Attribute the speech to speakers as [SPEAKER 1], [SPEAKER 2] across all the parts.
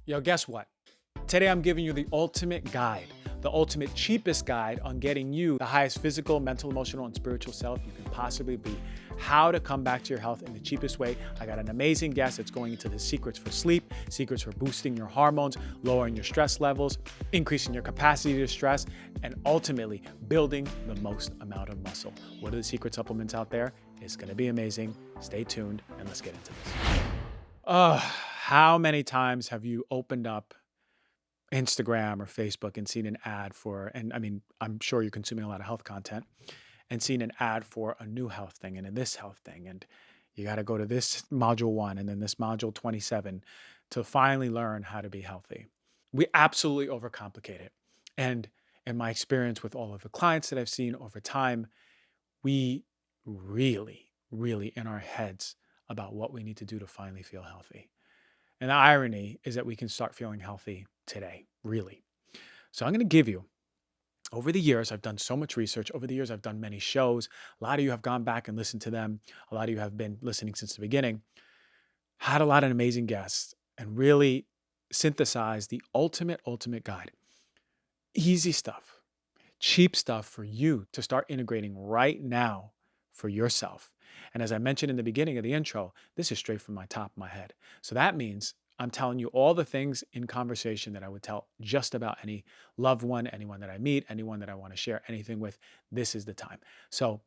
[SPEAKER 1] Yo, guess what? Today I'm giving you the ultimate guide, the ultimate cheapest guide on getting you the highest physical, mental, emotional, and spiritual self you can possibly be. How to come back to your health in the cheapest way. I got an amazing guest that's going into the secrets for sleep, secrets for boosting your hormones, lowering your stress levels, increasing your capacity to stress, and ultimately building the most amount of muscle. What are the secret supplements out there? It's gonna be amazing. Stay tuned and let's get into this. How many times have you opened up Instagram or Facebook and seen an ad for, and I mean, I'm sure you're consuming a lot of health content, and seen an ad for a new health thing and this health thing. And you got to go to this module 1 and then this module 27 to finally learn how to be healthy. We absolutely overcomplicate it. And in my experience with all of the clients that I've seen over time, we really in our heads about what we need to do to finally feel healthy. And the irony is that we can start feeling healthy today, really. So I'm going to give you, over the years, I've done so much research. Over the years, I've done many shows. A lot of you have gone back and listened to them. A lot of you have been listening since the beginning. Had a lot of amazing guests and really synthesized the ultimate guide. Easy stuff, cheap stuff for you to start integrating right now for yourself. And as I mentioned in the beginning of the intro, this is straight from my top of my head. So that means I'm telling you all the things in conversation that I would tell just about any loved one, anyone that I meet, anyone that I want to share anything with. This is the time. So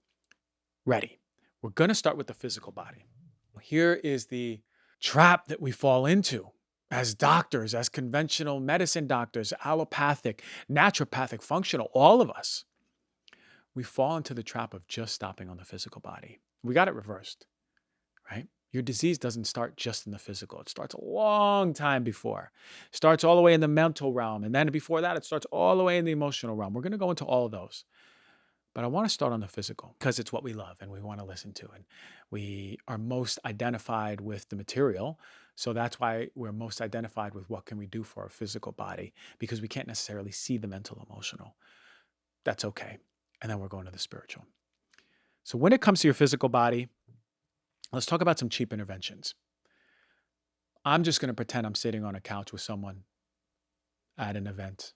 [SPEAKER 1] ready. We're going to start with the physical body. Here is the trap that we fall into as doctors, as conventional medicine doctors, allopathic, naturopathic, functional, all of us. We fall into the trap of just stopping on the physical body. We got it reversed, right? Your disease doesn't start just in the physical. It starts a long time before. It starts all the way in the mental realm. And then before that, it starts all the way in the emotional realm. We're going to go into all of those. But I want to start on the physical because it's what we love and we want to listen to. And we are most identified with the material. So that's why we're most identified with what can we do for our physical body, because we can't necessarily see the mental, emotional. That's okay. And then we're going to the spiritual. So when it comes to your physical body, let's talk about some cheap interventions. I'm just going to pretend I'm sitting on a couch with someone at an event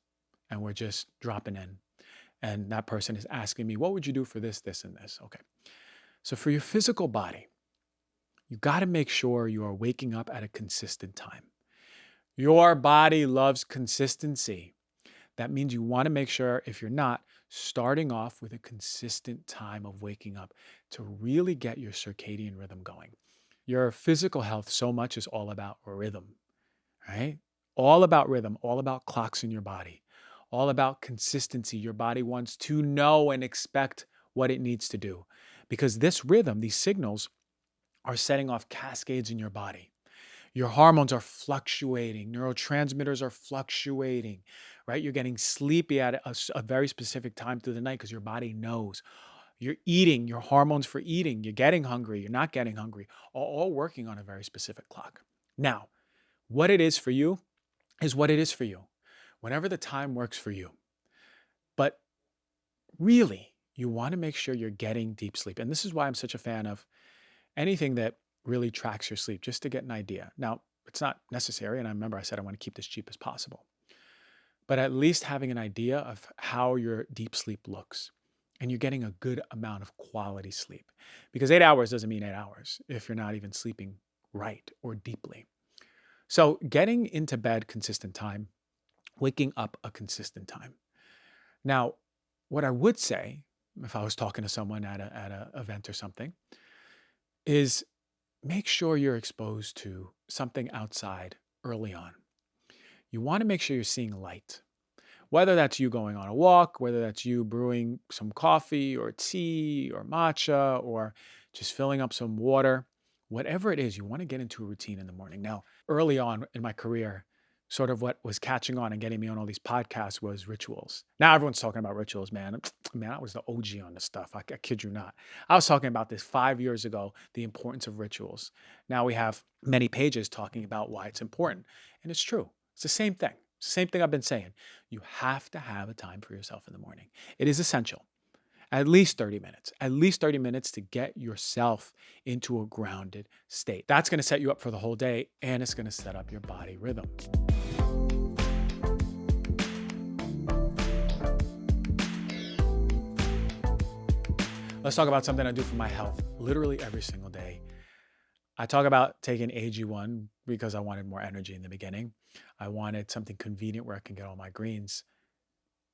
[SPEAKER 1] and we're just dropping in. And that person is asking me, what would you do for this, this, and this? Okay. So for your physical body, you got to make sure you are waking up at a consistent time. Your body loves consistency. That means you want to make sure, if you're not, starting off with a consistent time of waking up to really get your circadian rhythm going. Your physical health so much is all about rhythm, right? All about rhythm, all about clocks in your body, all about consistency. Your body wants to know and expect what it needs to do, because this rhythm, these signals, are setting off cascades in your body. Your hormones are fluctuating. Neurotransmitters are fluctuating, right? You're getting sleepy at a very specific time through the night because your body knows. You're eating, your hormones for eating. You're getting hungry. You're not getting hungry. All working on a very specific clock. Now, what it is for you is what it is for you, whenever the time works for you. But really, you want to make sure you're getting deep sleep. And this is why I'm such a fan of anything that really tracks your sleep, just to get an idea. Now, it's not necessary, and I remember I said I want to keep this cheap as possible, but at least having an idea of how your deep sleep looks, and you're getting a good amount of quality sleep, because 8 hours doesn't mean 8 hours if you're not even sleeping right or deeply. So getting into bed consistent time, waking up a consistent time. Now, what I would say, if I was talking to someone at an event or something, is make sure you're exposed to something outside early on. You want to make sure you're seeing light, whether that's you going on a walk, whether that's you brewing some coffee or tea or matcha, or just filling up some water, whatever it is, you want to get into a routine in the morning. Now, early on in my career, sort of what was catching on and getting me on all these podcasts was rituals. Now everyone's talking about rituals, man. Man, I was the OG on this stuff. I kid you not. I was talking about this 5 years ago, the importance of rituals. Now we have many pages talking about why it's important. And it's true. It's the same thing. Same thing I've been saying. You have to have a time for yourself in the morning. It is essential. At least 30 minutes to get yourself into a grounded state. That's going to set you up for the whole day, and it's going to set up your body rhythm. Let's talk about something I do for my health literally every single day. I talk about taking AG1 because I wanted more energy in the beginning. I wanted something convenient where I can get all my greens.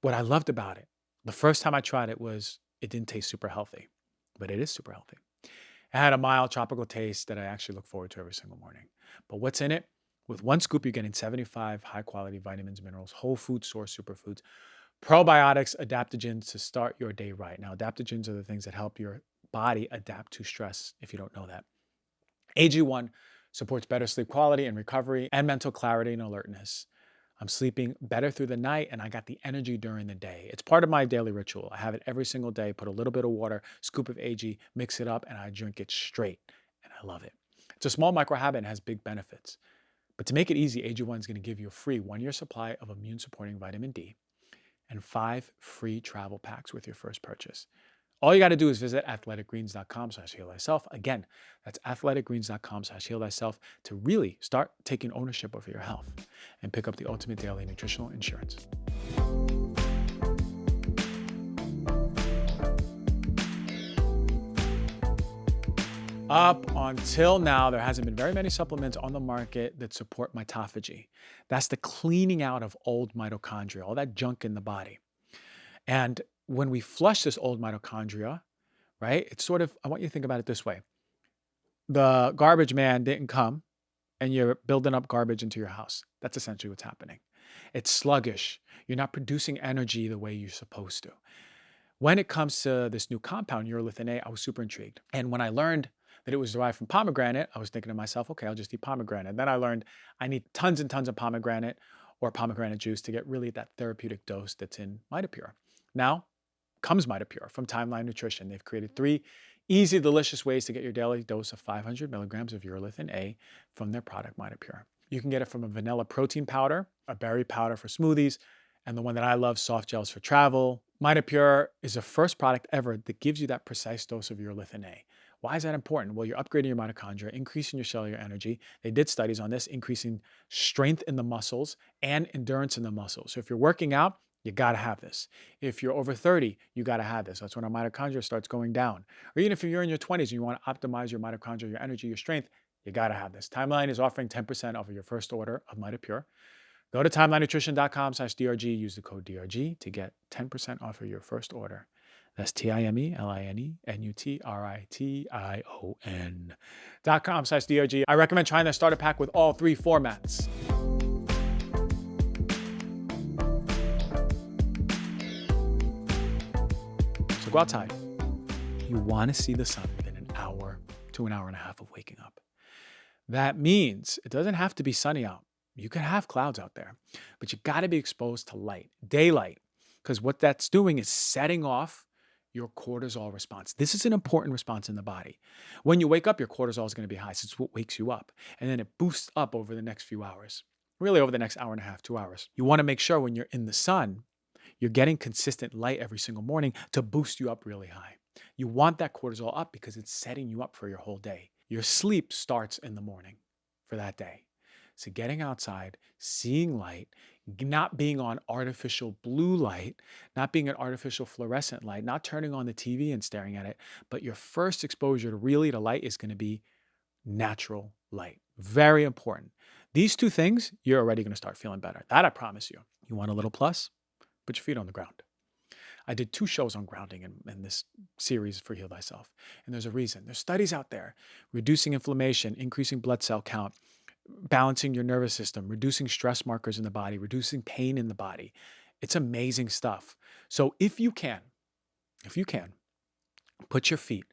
[SPEAKER 1] What I loved about it, the first time I tried it was it didn't taste super healthy, but it is super healthy. It had a mild tropical taste that I actually look forward to every single morning. But what's in it? With one scoop, you're getting 75 high quality vitamins, minerals, whole food source superfoods, probiotics, adaptogens to start your day right. Now, adaptogens are the things that help your body adapt to stress, if you don't know that. AG1 supports better sleep quality and recovery and mental clarity and alertness. I'm sleeping better through the night and I got the energy during the day. It's part of my daily ritual. I have it every single day, put a little bit of water, scoop of AG, mix it up, and I drink it straight. And I love it. It's a small micro habit and has big benefits. But to make it easy, AG1 is going to give you a free 1-year supply of immune supporting vitamin D and 5 free travel packs with your first purchase. All you got to do is visit athleticgreens.com/healthyself. Again, that's athleticgreens.com/healthyself to really start taking ownership over your health and pick up the ultimate daily nutritional insurance. Up until now, there hasn't been very many supplements on the market that support mitophagy. That's the cleaning out of old mitochondria, all that junk in the body. And when we flush this old mitochondria, right, it's sort of, I want you to think about it this way. The garbage man didn't come and you're building up garbage into your house. That's essentially what's happening. It's sluggish. You're not producing energy the way you're supposed to. When it comes to this new compound, Urolithin A, I was super intrigued. And when I learned that it was derived from pomegranate, I was thinking to myself, okay, I'll just eat pomegranate. Then I learned I need tons and tons of pomegranate or pomegranate juice to get really that therapeutic dose that's in Mitopure. Now comes Mitopure from Timeline Nutrition. They've created 3 easy, delicious ways to get your daily dose of 500 milligrams of Urolithin A from their product Mitopure. You can get it from a vanilla protein powder, a berry powder for smoothies, and the one that I love, soft gels for travel. Mitopure is the first product ever that gives you that precise dose of Urolithin A. Why is that important? Well, you're upgrading your mitochondria, increasing your cellular energy. They did studies on this, increasing strength in the muscles and endurance in the muscles. So if you're working out, you got to have this. If you're over 30, you got to have this. That's when our mitochondria starts going down. Or even if you're in your 20s and you want to optimize your mitochondria, your energy, your strength, you got to have this. Timeline is offering 10% off of your first order of Mitopure. Go to timelinenutrition.com/DRG, use the code DRG to get 10% off of your first order. That's TIMELINENUTRITION.com/DRG. I recommend trying the starter pack with all 3 formats. So go outside. You want to see the sun within an hour to an hour and a half of waking up. That means it doesn't have to be sunny out. You can have clouds out there, but you got to be exposed to light, daylight, because what that's doing is setting off your cortisol response. This is an important response in the body. When you wake up, your cortisol is going to be high. So it's what wakes you up. And then it boosts up over the next few hours, really over the next hour and a half, 2 hours. You want to make sure when you're in the sun, you're getting consistent light every single morning to boost you up really high. You want that cortisol up because it's setting you up for your whole day. Your sleep starts in the morning for that day. So getting outside, seeing light, not being on artificial blue light, not being an artificial fluorescent light, not turning on the TV and staring at it, but your first exposure to light is going to be natural light. Very important. These 2 things, you're already going to start feeling better. That I promise you. You want a little plus? Put your feet on the ground. I did 2 shows on grounding in this series for Heal Thyself. And there's a reason. There's studies out there reducing inflammation, increasing blood cell count, balancing your nervous system, reducing stress markers in the body, reducing pain in the body. It's amazing stuff. So if you can, put your feet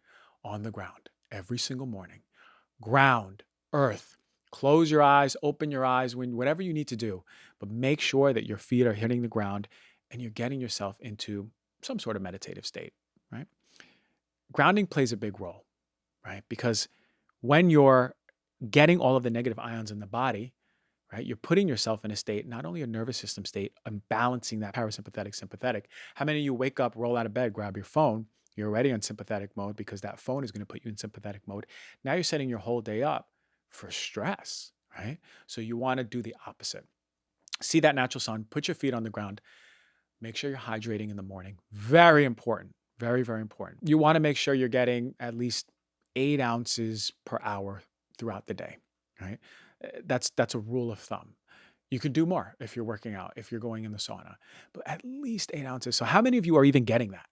[SPEAKER 1] on the ground every single morning. Ground, earth, close your eyes, open your eyes, whatever you need to do, but make sure that your feet are hitting the ground and you're getting yourself into some sort of meditative state, right? Grounding plays a big role, right? Because when you're getting all of the negative ions in the body, right, you're putting yourself in a state, not only a nervous system state, and balancing that parasympathetic, sympathetic. How many of you wake up, roll out of bed, grab your phone, you're already on sympathetic mode because that phone is going to put you in sympathetic mode. Now you're setting your whole day up for stress, right? So you want to do the opposite. See that natural sun, put your feet on the ground. Make sure you're hydrating in the morning. Very important. Very, very important. You want to make sure you're getting at least 8 ounces per hour throughout the day, right? That's a rule of thumb. You could do more if you're working out, if you're going in the sauna, but at least 8 ounces. So how many of you are even getting that,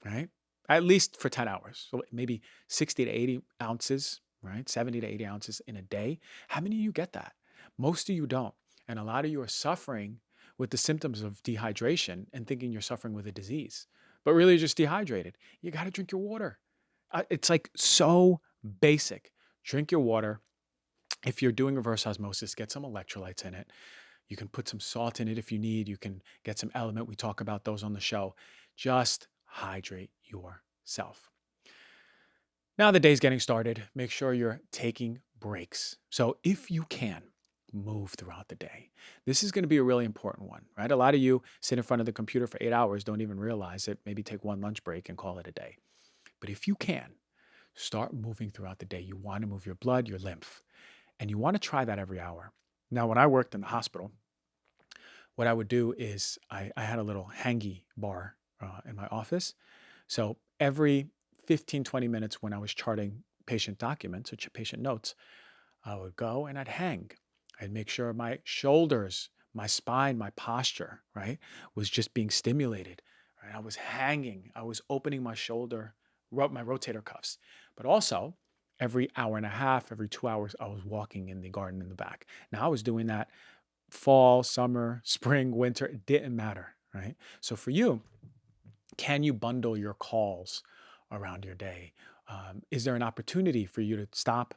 [SPEAKER 1] right? At least for 10 hours. So maybe 60 to 80 ounces, right? 70 to 80 ounces in a day. How many of you get that? Most of you don't. And a lot of you are suffering with the symptoms of dehydration and thinking you're suffering with a disease, but really you're just dehydrated. You got to drink your water. It's like so basic. Drink your water. If you're doing reverse osmosis, get some electrolytes in it. You can put some salt in it if you need. You can get some LMNT. We talk about those on the show. Just hydrate yourself. Now the day's getting started. Make sure you're taking breaks. So if you can, move throughout the day. This is going to be a really important one, right? A lot of you sit in front of the computer for 8 hours, don't even realize it. Maybe take one lunch break and call it a day. But if you can, start moving throughout the day. You want to move your blood, your lymph, and you want to try that every hour. Now, when I worked in the hospital, what I would do is I had a little hangy bar in my office. So every 15, 20 minutes when I was charting patient documents or patient notes, I would go and I'd hang. I'd make sure my shoulders, my spine, my posture, right, was just being stimulated. Right? I was hanging. I was opening my shoulder, my rotator cuffs. But also, every hour and a half, every 2 hours, I was walking in the garden in the back. Now, I was doing that fall, summer, spring, winter. It didn't matter, right? So for you, can you bundle your calls around your day? Is there an opportunity for you to stop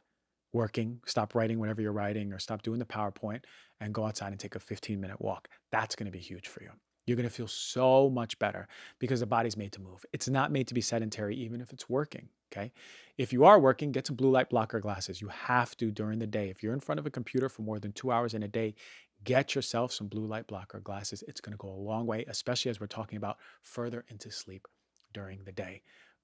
[SPEAKER 1] working, stop writing whatever you're writing, or stop doing the PowerPoint and go outside and take a 15-minute walk? That's going to be huge for you. You're going to feel so much better because the body's made to move. It's not made to be sedentary, even if it's working, okay? If you are working, get some blue light blocker glasses. You have to during the day. If you're in front of a computer for more than 2 hours in a day, get yourself some blue light blocker glasses. It's going to go a long way, especially as we're talking about further into sleep during the day.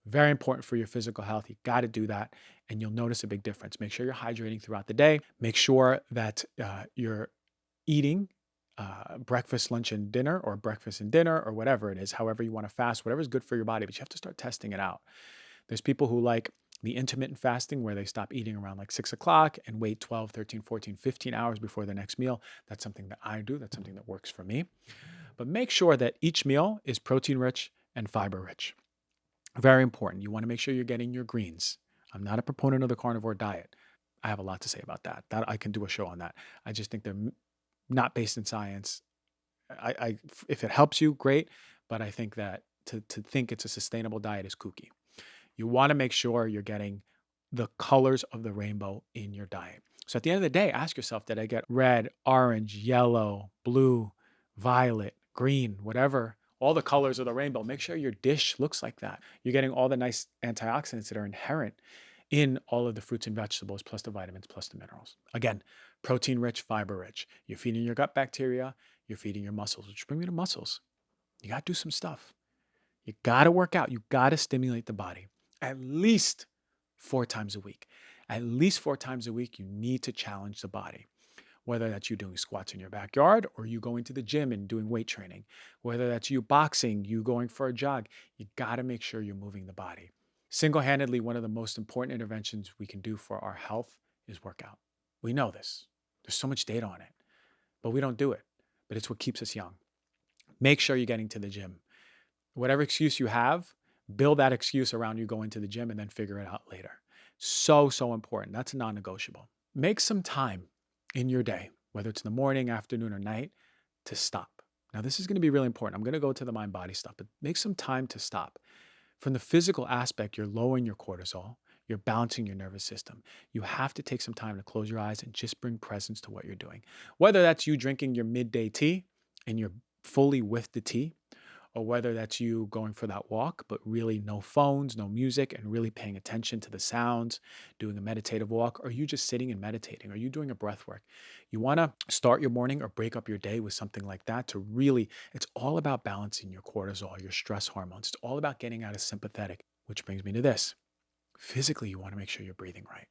[SPEAKER 1] Very important for your physical health. You got to do that, and you'll notice a big difference. Make sure you're hydrating throughout the day. Make sure that you're eating breakfast, lunch, and dinner, or breakfast and dinner, or whatever it is, however you want to fast, whatever is good for your body, but you have to start testing it out. There's people who like the intermittent fasting where they stop eating around like 6 o'clock and wait 12, 13, 14, 15 hours before their next meal. That's something that I do. That's something that works for me. But make sure that each meal is protein rich and fiber rich. Very important. You want to make sure you're getting your greens. I'm not a proponent of the carnivore diet. I have a lot to say about that. I can do a show on that. I just think they're not based in science. If it helps you, great. But I think that to think it's a sustainable diet is kooky. You want to make sure you're getting the colors of the rainbow in your diet. So at the end of the day, ask yourself, did I get red, orange, yellow, blue, violet, green, whatever, all the colors of the rainbow? Make sure your dish looks like that. You're getting all the nice antioxidants that are inherent in all of the fruits and vegetables, plus the vitamins, plus the minerals. Again, protein rich, fiber rich. You're feeding your gut bacteria, you're feeding your muscles, which bring me to muscles. You got to do some stuff. You got to work out. You got to stimulate the body at least 4 times a week. At least 4 times a week, you need to challenge the body. Whether that's you doing squats in your backyard or you going to the gym and doing weight training, whether that's you boxing, you going for a jog, you got to make sure you're moving the body. Single-handedly, one of the most important interventions we can do for our health is workout. We know this. There's so much data on it, but we don't do it. But it's what keeps us young. Make sure you're getting to the gym. Whatever excuse you have, build that excuse around you going to the gym and then figure it out later. So important. That's a non-negotiable. Make some time in your day, whether it's in the morning, afternoon, or night, to stop. Now, this is going to be really important. I'm going to go to the mind-body stuff, but make some time to stop. From the physical aspect, you're lowering your cortisol. You're balancing your nervous system. You have to take some time to close your eyes and just bring presence to what you're doing. Whether that's you drinking your midday tea and you're fully with the tea, or whether that's you going for that walk, but really no phones, no music, and really paying attention to the sounds, doing a meditative walk, or you just sitting and meditating, or you doing a breath work. You want to start your morning or break up your day with something like that to really, it's all about balancing your cortisol, your stress hormones. It's all about getting out of sympathetic, which brings me to this. Physically, you want to make sure you're breathing right.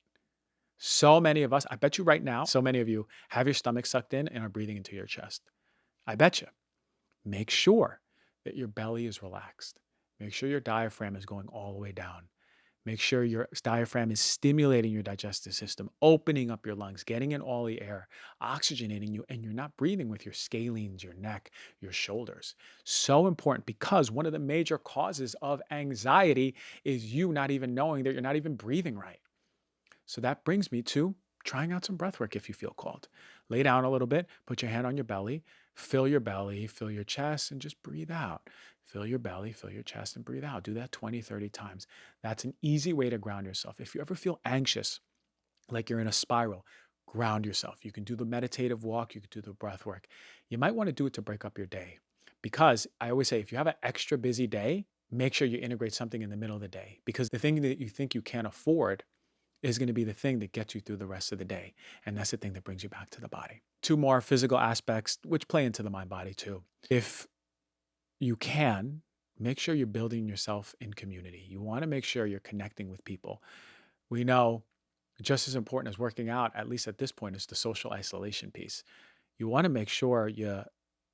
[SPEAKER 1] So many of us, I bet you right now, so many of you have your stomach sucked in and are breathing into your chest. I bet you. Make sure that your belly is relaxed. Make sure your diaphragm is going all the way down. Make sure your diaphragm is stimulating your digestive system, opening up your lungs, getting in all the air, oxygenating you, and you're not breathing with your scalenes, your neck, your shoulders. So important, because one of the major causes of anxiety is you not even knowing that you're not even breathing right. So that brings me to trying out some breath work if you feel called. Lay down a little bit, put your hand on your belly, fill your chest, and just breathe out. Fill your belly, fill your chest, and breathe out. Do that 20, 30 times. That's an easy way to ground yourself. If you ever feel anxious, like you're in a spiral, ground yourself. You can do the meditative walk, you can do the breath work. You might want to do it to break up your day, because I always say if you have an extra busy day, make sure you integrate something in the middle of the day, because the thing that you think you can't afford is going to be the thing that gets you through the rest of the day. And that's the thing that brings you back to the body. Two more physical aspects, which play into the mind body too. If you can, make sure you're building yourself in community. You want to make sure you're connecting with people. We know just as important as working out, at least at this point, is the social isolation piece. You want to make sure you're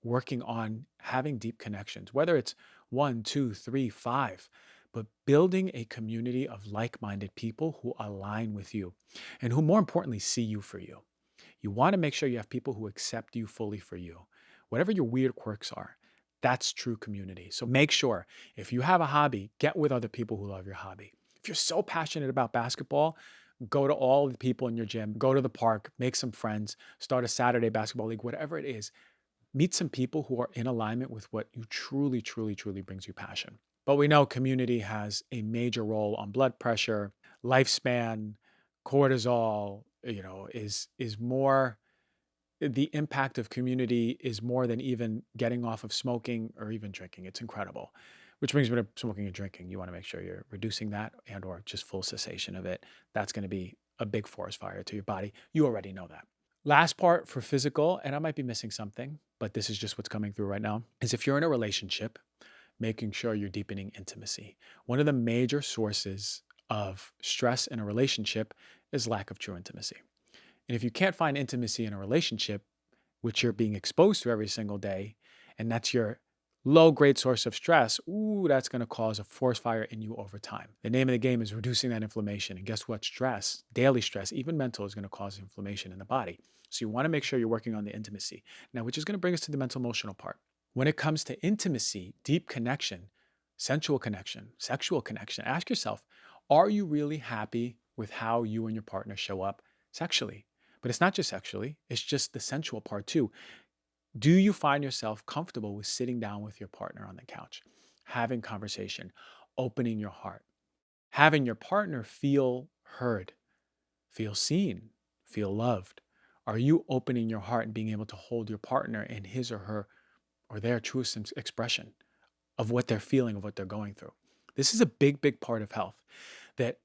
[SPEAKER 1] working on having deep connections, whether it's 1, 2, 3, 5, but building a community of like-minded people who align with you and who, more importantly, see you for you. You want to make sure you have people who accept you fully for you. Whatever your weird quirks are, that's true community. So make sure if you have a hobby, get with other people who love your hobby. If you're so passionate about basketball, go to all the people in your gym, go to the park, make some friends, start a Saturday basketball league, whatever it is. Meet some people who are in alignment with what you truly, truly, truly brings you passion. But we know community has a major role on blood pressure, lifespan, cortisol, is more, the impact of community is more than even getting off of smoking or even drinking. It's incredible. Which brings me to smoking and drinking. You want to make sure you're reducing that and or just full cessation of it. That's going to be a big forest fire to your body. You already know that. Last part for physical, and I might be missing something, but this is just what's coming through right now, is if you're in a relationship, making sure you're deepening intimacy. One of the major sources of stress in a relationship is lack of true intimacy. And if you can't find intimacy in a relationship, which you're being exposed to every single day, and that's your low-grade source of stress, that's going to cause a forest fire in you over time. The name of the game is reducing that inflammation. And guess what? Stress, daily stress, even mental, is going to cause inflammation in the body. So you want to make sure you're working on the intimacy. Now, which is going to bring us to the mental emotional part. When it comes to intimacy, deep connection, sensual connection, sexual connection, ask yourself, are you really happy with how you and your partner show up sexually? But it's not just sexually, it's just the sensual part too. Do you find yourself comfortable with sitting down with your partner on the couch, having conversation, opening your heart, having your partner feel heard, feel seen, feel loved? Are you opening your heart and being able to hold your partner in his or her or their truest expression of what they're feeling, of what they're going through? This is a big, big part of health that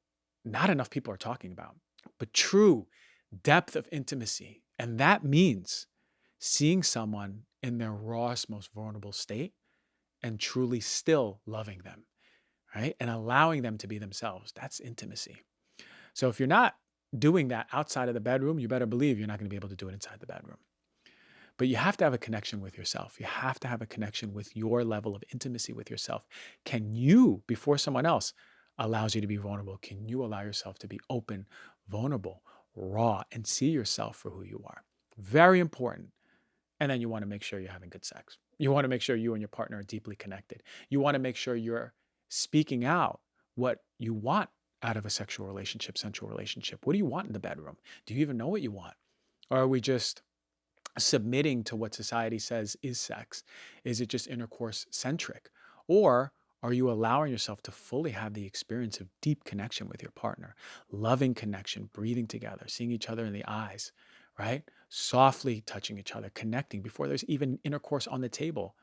[SPEAKER 1] not enough people are talking about, but true depth of intimacy. And that means seeing someone in their rawest, most vulnerable state and truly still loving them, right? And allowing them to be themselves. That's intimacy. So if you're not doing that outside of the bedroom, you better believe you're not going to be able to do it inside the bedroom. But you have to have a connection with yourself. You have to have a connection with your level of intimacy with yourself. Can you, before someone else allows you to be vulnerable, can you allow yourself to be open, vulnerable, raw, and see yourself for who you are? Very important. And then you want to make sure you're having good sex. You want to make sure you and your partner are deeply connected. You want to make sure you're speaking out what you want out of a sexual relationship, sensual relationship. What do you want in the bedroom? Do you even know what you want? Or are we just submitting to what society says is sex? Is it just intercourse centric? Or are you allowing yourself to fully have the experience of deep connection with your partner, loving connection, breathing together, seeing each other in the eyes, right? Softly touching each other, connecting before there's even intercourse on the table?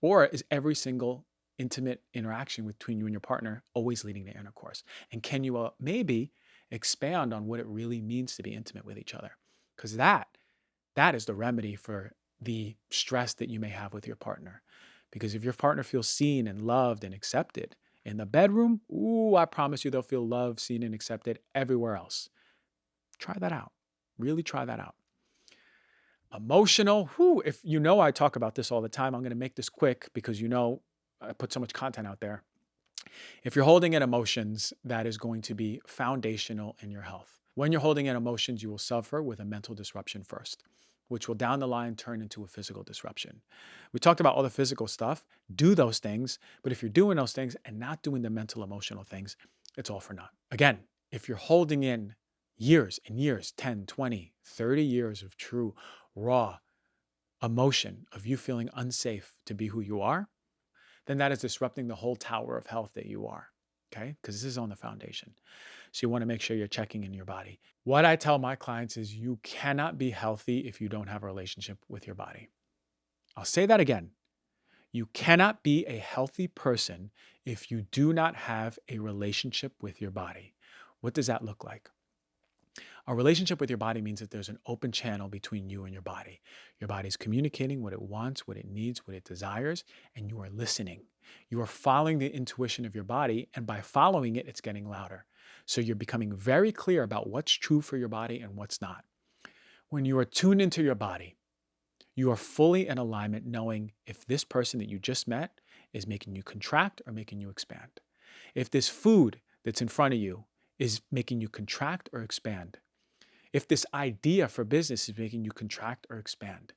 [SPEAKER 1] Or is every single intimate interaction between you and your partner always leading to intercourse? And can you maybe expand on what it really means to be intimate with each other? Because that is the remedy for the stress that you may have with your partner. Because if your partner feels seen and loved and accepted in the bedroom, I promise you they'll feel loved, seen, and accepted everywhere else. Try that out. Really try that out. Emotional, if you know I talk about this all the time, I'm going to make this quick because you know I put so much content out there. If you're holding in emotions, that is going to be foundational in your health. When you're holding in emotions, you will suffer with a mental disruption first, which will down the line turn into a physical disruption. We talked about all the physical stuff. Do those things, but if you're doing those things and not doing the mental, emotional things, it's all for naught. Again, if you're holding in years and years, 10, 20, 30 years of true, raw emotion of you feeling unsafe to be who you are, then that is disrupting the whole tower of health that you are, okay? Because this is on the foundation. So you want to make sure you're checking in your body. What I tell my clients is you cannot be healthy if you don't have a relationship with your body. I'll say that again. You cannot be a healthy person if you do not have a relationship with your body. What does that look like? A relationship with your body means that there's an open channel between you and your body. Your body's communicating what it wants, what it needs, what it desires, and you are listening. You are following the intuition of your body, and by following it, it's getting louder. So you're becoming very clear about what's true for your body and what's not. When you are tuned into your body, you are fully in alignment knowing if this person that you just met is making you contract or making you expand. If this food that's in front of you is making you contract or expand. If this idea for business is making you contract or expand.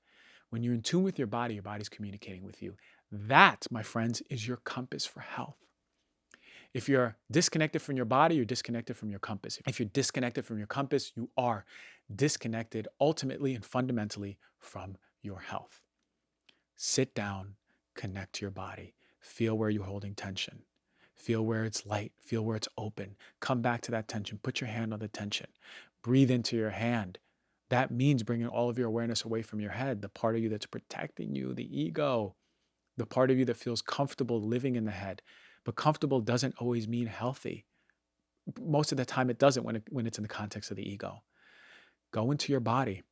[SPEAKER 1] When you're in tune with your body's communicating with you. That, my friends, is your compass for health. If you're disconnected from your body, you're disconnected from your compass. If you're disconnected from your compass, you are disconnected ultimately and fundamentally from your health. Sit down, connect to your body, feel where you're holding tension. Feel where it's light, feel where it's open. Come back to that tension, put your hand on the tension. Breathe into your hand. That means bringing all of your awareness away from your head, the part of you that's protecting you, the ego, the part of you that feels comfortable living in the head. But comfortable doesn't always mean healthy. Most of the time it doesn't when it's in the context of the ego. Go into your body,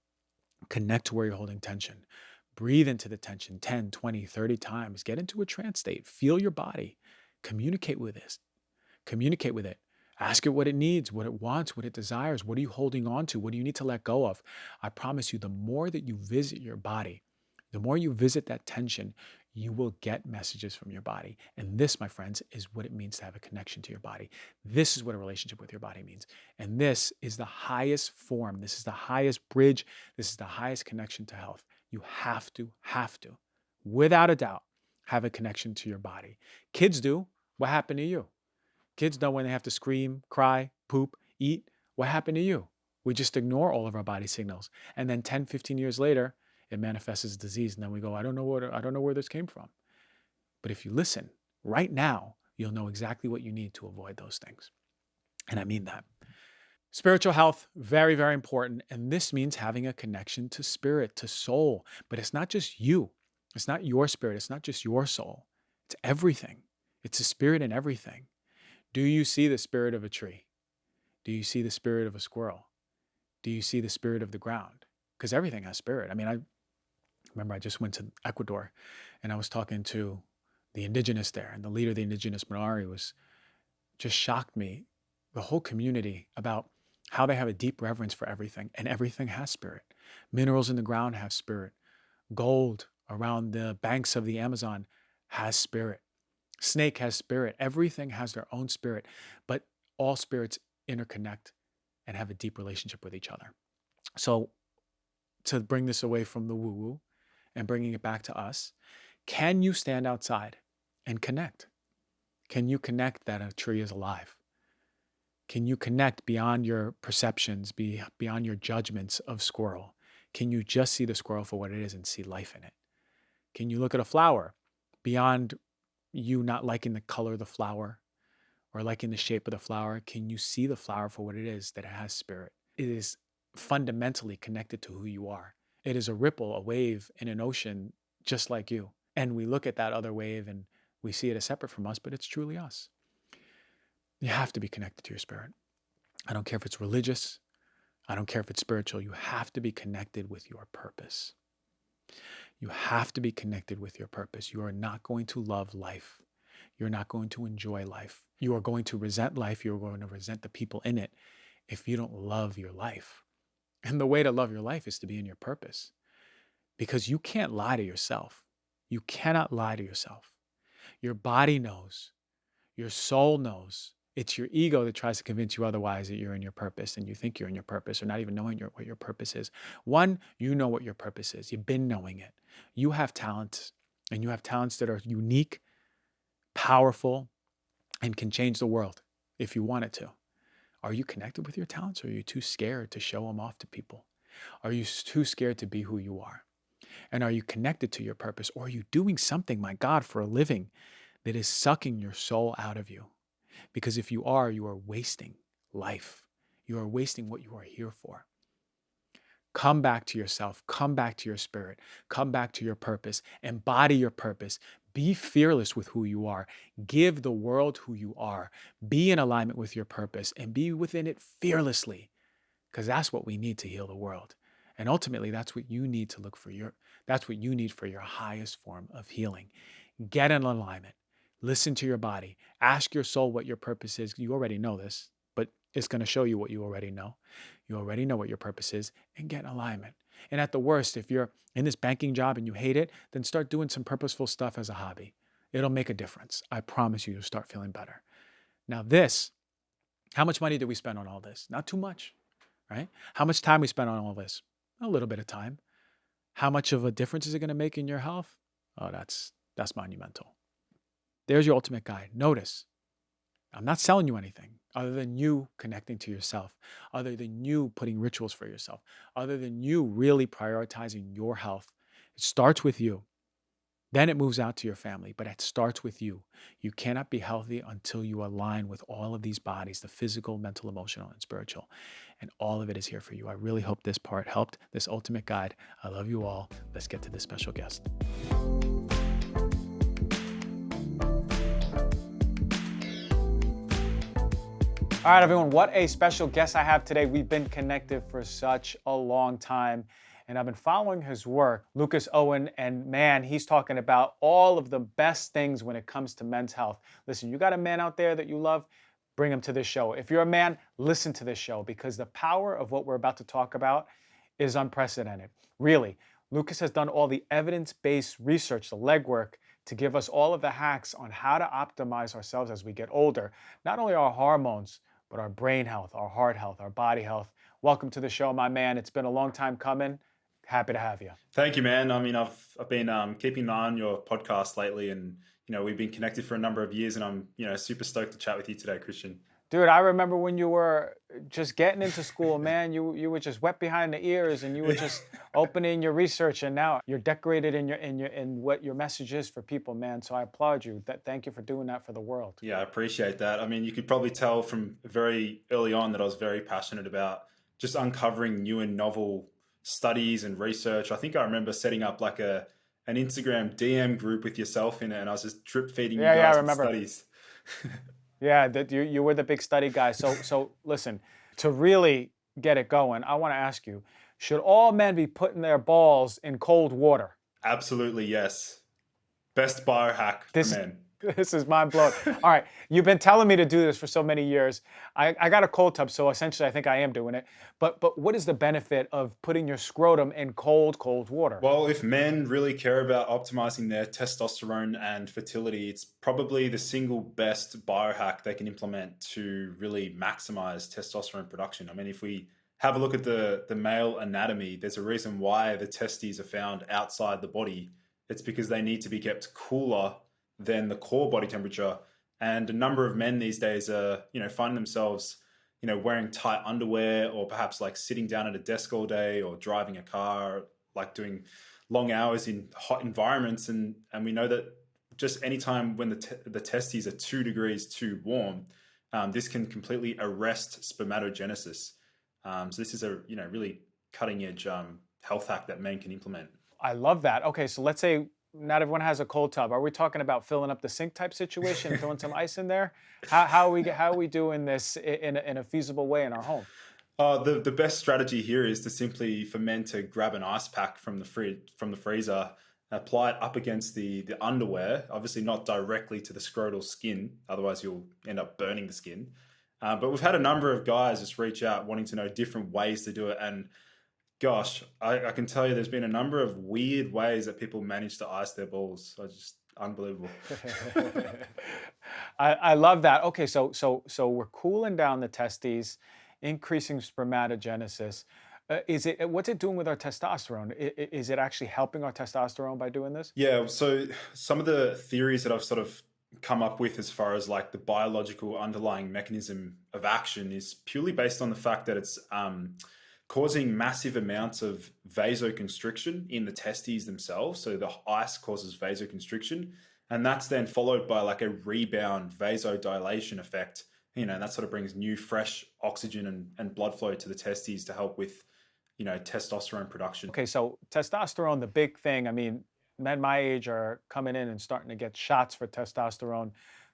[SPEAKER 1] connect to where you're holding tension. Breathe into the tension 10, 20, 30 times. Get into a trance state. Feel your body. Communicate with it. Communicate with it. Ask it what it needs, what it wants, what it desires. What are you holding on to? What do you need to let go of? I promise you, the more that you visit your body, the more you visit that tension, you will get messages from your body. And this, my friends, is what it means to have a connection to your body. This is what a relationship with your body means. And this is the highest form. This is the highest bridge. This is the highest connection to health. You have to, without a doubt, have a connection to your body. Kids do. What happened to you? Kids know when they have to scream, cry, poop, eat. What happened to you? We just ignore all of our body signals. And then 10, 15 years later, it manifests as disease. And then we go, I don't know where this came from. But if you listen right now, you'll know exactly what you need to avoid those things. And I mean that. Spiritual health, very, very important. And this means having a connection to spirit, to soul. But it's not just you. It's not your spirit. It's not just your soul. It's everything. It's a spirit in everything. Do you see the spirit of a tree? Do you see the spirit of a squirrel? Do you see the spirit of the ground? Because everything has spirit. I mean, I remember I just went to Ecuador and I was talking to the indigenous there, and the leader of the indigenous minority just shocked me, the whole community, about how they have a deep reverence for everything, and everything has spirit. Minerals in the ground have spirit. Gold around the banks of the Amazon has spirit. Snake has spirit. Everything has their own spirit, but all spirits interconnect and have a deep relationship with each other. So to bring this away from the woo-woo and bringing it back to us, can you stand outside and connect? Can you connect that a tree is alive? Can you connect beyond your perceptions, beyond your judgments of squirrel? Can you just see the squirrel for what it is and see life in it? Can you look at a flower beyond you not liking the color of the flower or liking the shape of the flower? Can you see the flower for what it is, that it has spirit? It is fundamentally connected to who you are. It is a ripple, a wave in an ocean, just like you. And we look at that other wave and we see it as separate from us, but it's truly us. You have to be connected to your spirit. I don't care if it's religious. I don't care if it's spiritual. You have to be connected with your purpose. You have to be connected with your purpose. You are not going to love life. You're not going to enjoy life. You are going to resent life. You're going to resent the people in it if you don't love your life. And the way to love your life is to be in your purpose, because you can't lie to yourself. You cannot lie to yourself. Your body knows. Your soul knows. It's your ego that tries to convince you otherwise, that you're in your purpose and you think you're in your purpose, or not even knowing what your purpose is. One, you know what your purpose is. You've been knowing it. You have talents, and you have talents that are unique, powerful, and can change the world if you want it to. Are you connected with your talents, or are you too scared to show them off to people? Are you too scared to be who you are? And are you connected to your purpose, or are you doing something, my God, for a living that is sucking your soul out of you? Because if you are wasting life. You are wasting what you are here for. Come back to yourself. Come back to your spirit. Come back to your purpose. Embody your purpose. Be fearless with who you are. Give the world who you are. Be in alignment with your purpose and be within it fearlessly, because that's what we need to heal the world. And ultimately, that's what you need to look for that's what you need for your highest form of healing. Get in alignment. Listen to your body. Ask your soul what your purpose is. You already know this, but it's going to show you what you already know. You already know what your purpose is, and get in alignment. And at the worst, if you're in this banking job and you hate it, then start doing some purposeful stuff as a hobby. It'll make a difference. I promise you, you'll start feeling better. Now how much money did we spend on all this? Not too much, right? How much time we spent on all this? A little bit of time. How much of a difference is it going to make in your health? Oh, that's monumental. There's your ultimate guide. Notice, I'm not selling you anything other than you connecting to yourself, other than you putting rituals for yourself, other than you really prioritizing your health. It starts with you. Then it moves out to your family, but it starts with you. You cannot be healthy until you align with all of these bodies, the physical, mental, emotional, and spiritual. And all of it is here for you. I really hope this part helped, this ultimate guide. I love you all. Let's get to this special guest. All right, everyone, what a special guest I have today. We've been connected for such a long time, and I've been following his work, Lucas Aoun, and man, he's talking about all of the best things when it comes to men's health. Listen, you got a man out there that you love, bring him to this show. If you're a man, listen to this show, because the power of what we're about to talk about is unprecedented. Really, Lucas has done all the evidence-based research, the legwork, to give us all of the hacks on how to optimize ourselves as we get older. Not only our hormones, but our brain health, our heart health, our body health. Welcome to the show, my man. It's been a long time coming. Happy to have you.
[SPEAKER 2] Thank you, man. I mean, I've been keeping an eye on your podcast lately, and we've been connected for a number of years, and I'm super stoked to chat with you today, Christian.
[SPEAKER 1] Dude, I remember when you were just getting into school, man. You were just wet behind the ears, and you were just opening your research, and now you're decorated in what your message is for people, man. So I applaud you. Thank you for doing that for the world.
[SPEAKER 2] Yeah, I appreciate that. I mean, you could probably tell from very early on that I was very passionate about just uncovering new and novel studies and research. I think I remember setting up like an Instagram DM group with yourself in it, and I was just drip feeding you guys with studies.
[SPEAKER 1] Yeah, you were the big study guy. So listen, to really get it going, I want to ask you, should all men be putting their balls in cold water?
[SPEAKER 2] Absolutely, yes. Best biohack for men.
[SPEAKER 1] This is mind blowing. All right, you've been telling me to do this for so many years. I got a cold tub, so essentially I think I am doing it. But what is the benefit of putting your scrotum in cold water?
[SPEAKER 2] Well, if men really care about optimizing their testosterone and fertility, it's probably the single best biohack they can implement to really maximize testosterone production. I mean, if we have a look at the male anatomy, there's a reason why the testes are found outside the body. It's because they need to be kept cooler than the core body temperature. And a number of men these days find themselves, wearing tight underwear, or perhaps like sitting down at a desk all day, or driving a car, like doing long hours in hot environments. And we know that just anytime when the testes are 2 degrees too warm, this can completely arrest spermatogenesis. So this is a really cutting edge health hack that men can implement.
[SPEAKER 1] I love that. Okay, so let's say not everyone has a cold tub. Are we talking about filling up the sink type situation, throwing some ice in there? How are we doing this in a feasible way in our home?
[SPEAKER 2] The best strategy here is to simply for men to grab an ice pack from the freezer, apply it up against the underwear, obviously not directly to the scrotal skin, otherwise you'll end up burning the skin. But we've had a number of guys just reach out wanting to know different ways to do it. And gosh, I can tell you there's been a number of weird ways that people manage to ice their balls. So just unbelievable.
[SPEAKER 1] I love that. Okay, so we're cooling down the testes, increasing spermatogenesis. What's it doing with our testosterone? Is it actually helping our testosterone by doing this?
[SPEAKER 2] Yeah, so some of the theories that I've sort of come up with as far as like the biological underlying mechanism of action is purely based on the fact that it's causing massive amounts of vasoconstriction in the testes themselves. So the ice causes vasoconstriction, and that's then followed by like a rebound vasodilation effect. And that sort of brings new, fresh oxygen and blood flow to the testes to help with, testosterone production.
[SPEAKER 1] Okay, so testosterone, the big thing, I mean, men my age are coming in and starting to get shots for testosterone.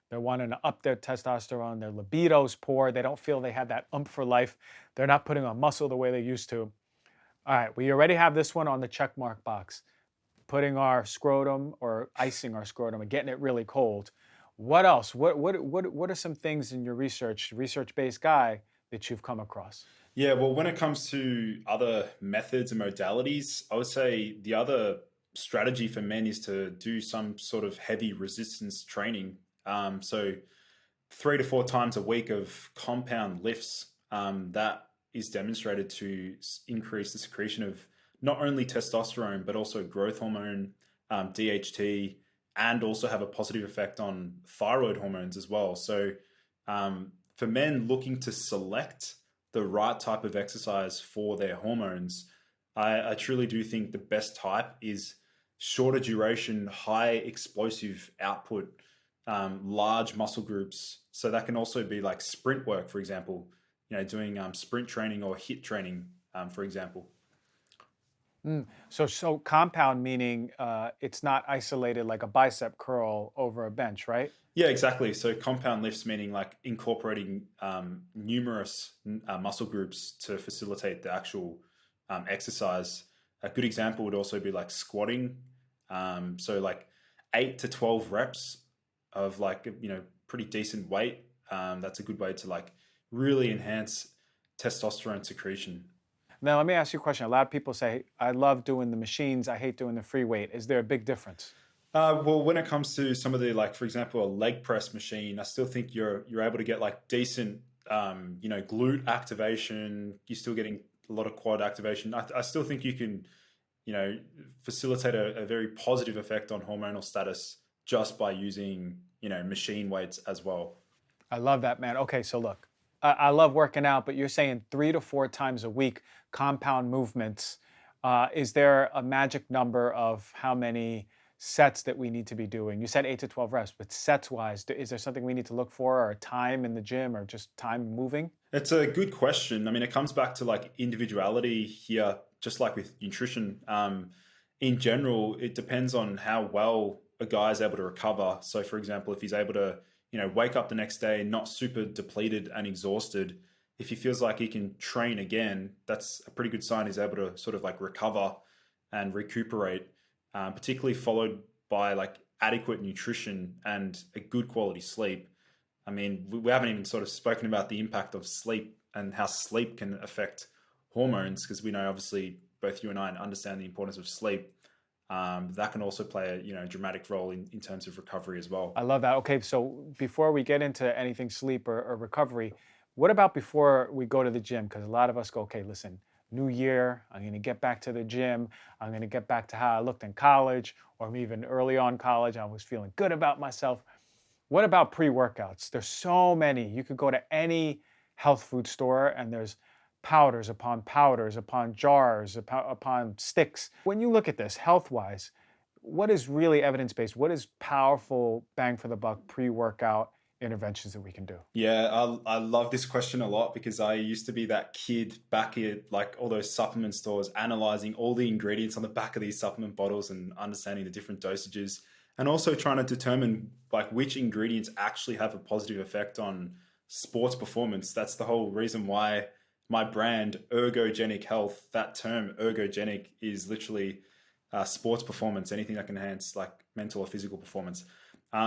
[SPEAKER 1] They're wanting to up their testosterone. Their libido's poor. They don't feel they have that oomph for life. They're not putting on muscle the way they used to. All right, we already have this one on the check mark box. Putting our scrotum or icing our scrotum and getting it really cold. What else? What are some things in your research-based guy that you've come across?
[SPEAKER 2] Yeah, well, when it comes to other methods and modalities, I would say the other strategy for men is to do some sort of heavy resistance training. So 3 to 4 times a week of compound lifts, that is demonstrated to increase the secretion of not only testosterone, but also growth hormone, DHT, and also have a positive effect on thyroid hormones as well. So for men looking to select the right type of exercise for their hormones, I truly do think the best type is shorter duration, high explosive output, large muscle groups. So that can also be like sprint work, for example, doing sprint training or HIIT training, for example.
[SPEAKER 1] So compound meaning it's not isolated like a bicep curl over a bench, right?
[SPEAKER 2] Yeah, exactly. So compound lifts meaning like incorporating numerous muscle groups to facilitate the actual exercise. A good example would also be like squatting. So like 8 to 12 reps of like, pretty decent weight. That's a good way to like really enhance testosterone secretion.
[SPEAKER 1] Now, let me ask you a question. A lot of people say, I love doing the machines. I hate doing the free weight. Is there a big difference?
[SPEAKER 2] Well, when it comes to some of the, like, for example, a leg press machine, I still think you're able to get like decent, glute activation. You're still getting a lot of quad activation. I still think you can, facilitate a very positive effect on hormonal status just by using, machine weights as well.
[SPEAKER 1] I love that, man. Okay, so look, I love working out, but you're saying 3 to 4 times a week, compound movements. Is there a magic number of how many sets that we need to be doing? You said 8 to 12 reps, but sets wise, is there something we need to look for, or time in the gym, or just time moving?
[SPEAKER 2] It's a good question. I mean, it comes back to like individuality here, just like with nutrition. In general, it depends on how well a guy is able to recover. So, for example, if he's able to, wake up the next day not super depleted and exhausted, if he feels like he can train again, that's a pretty good sign he's able to sort of like recover and recuperate, particularly followed by like adequate nutrition and a good quality sleep. I mean, we haven't even sort of spoken about the impact of sleep and how sleep can affect hormones, because we know obviously both you and I understand the importance of sleep. That can also play a dramatic role in terms of recovery as well.
[SPEAKER 1] I love that. Okay, so before we get into anything sleep or recovery, what about before we go to the gym? Because a lot of us go, okay, listen, new year, I'm going to get back to the gym. I'm going to get back to how I looked in college, or even early on college. I was feeling good about myself. What about pre-workouts? There's so many. You could go to any health food store and there's powders upon jars, upon sticks. When you look at this health-wise, what is really evidence-based? What is powerful bang for the buck pre-workout interventions that we can do?
[SPEAKER 2] Yeah, I love this question a lot, because I used to be that kid back at like all those supplement stores, analyzing all the ingredients on the back of these supplement bottles and understanding the different dosages, and also trying to determine like which ingredients actually have a positive effect on sports performance. That's the whole reason why my brand, Ergogenic Health, that term ergogenic is literally sports performance, anything that can enhance like mental or physical performance.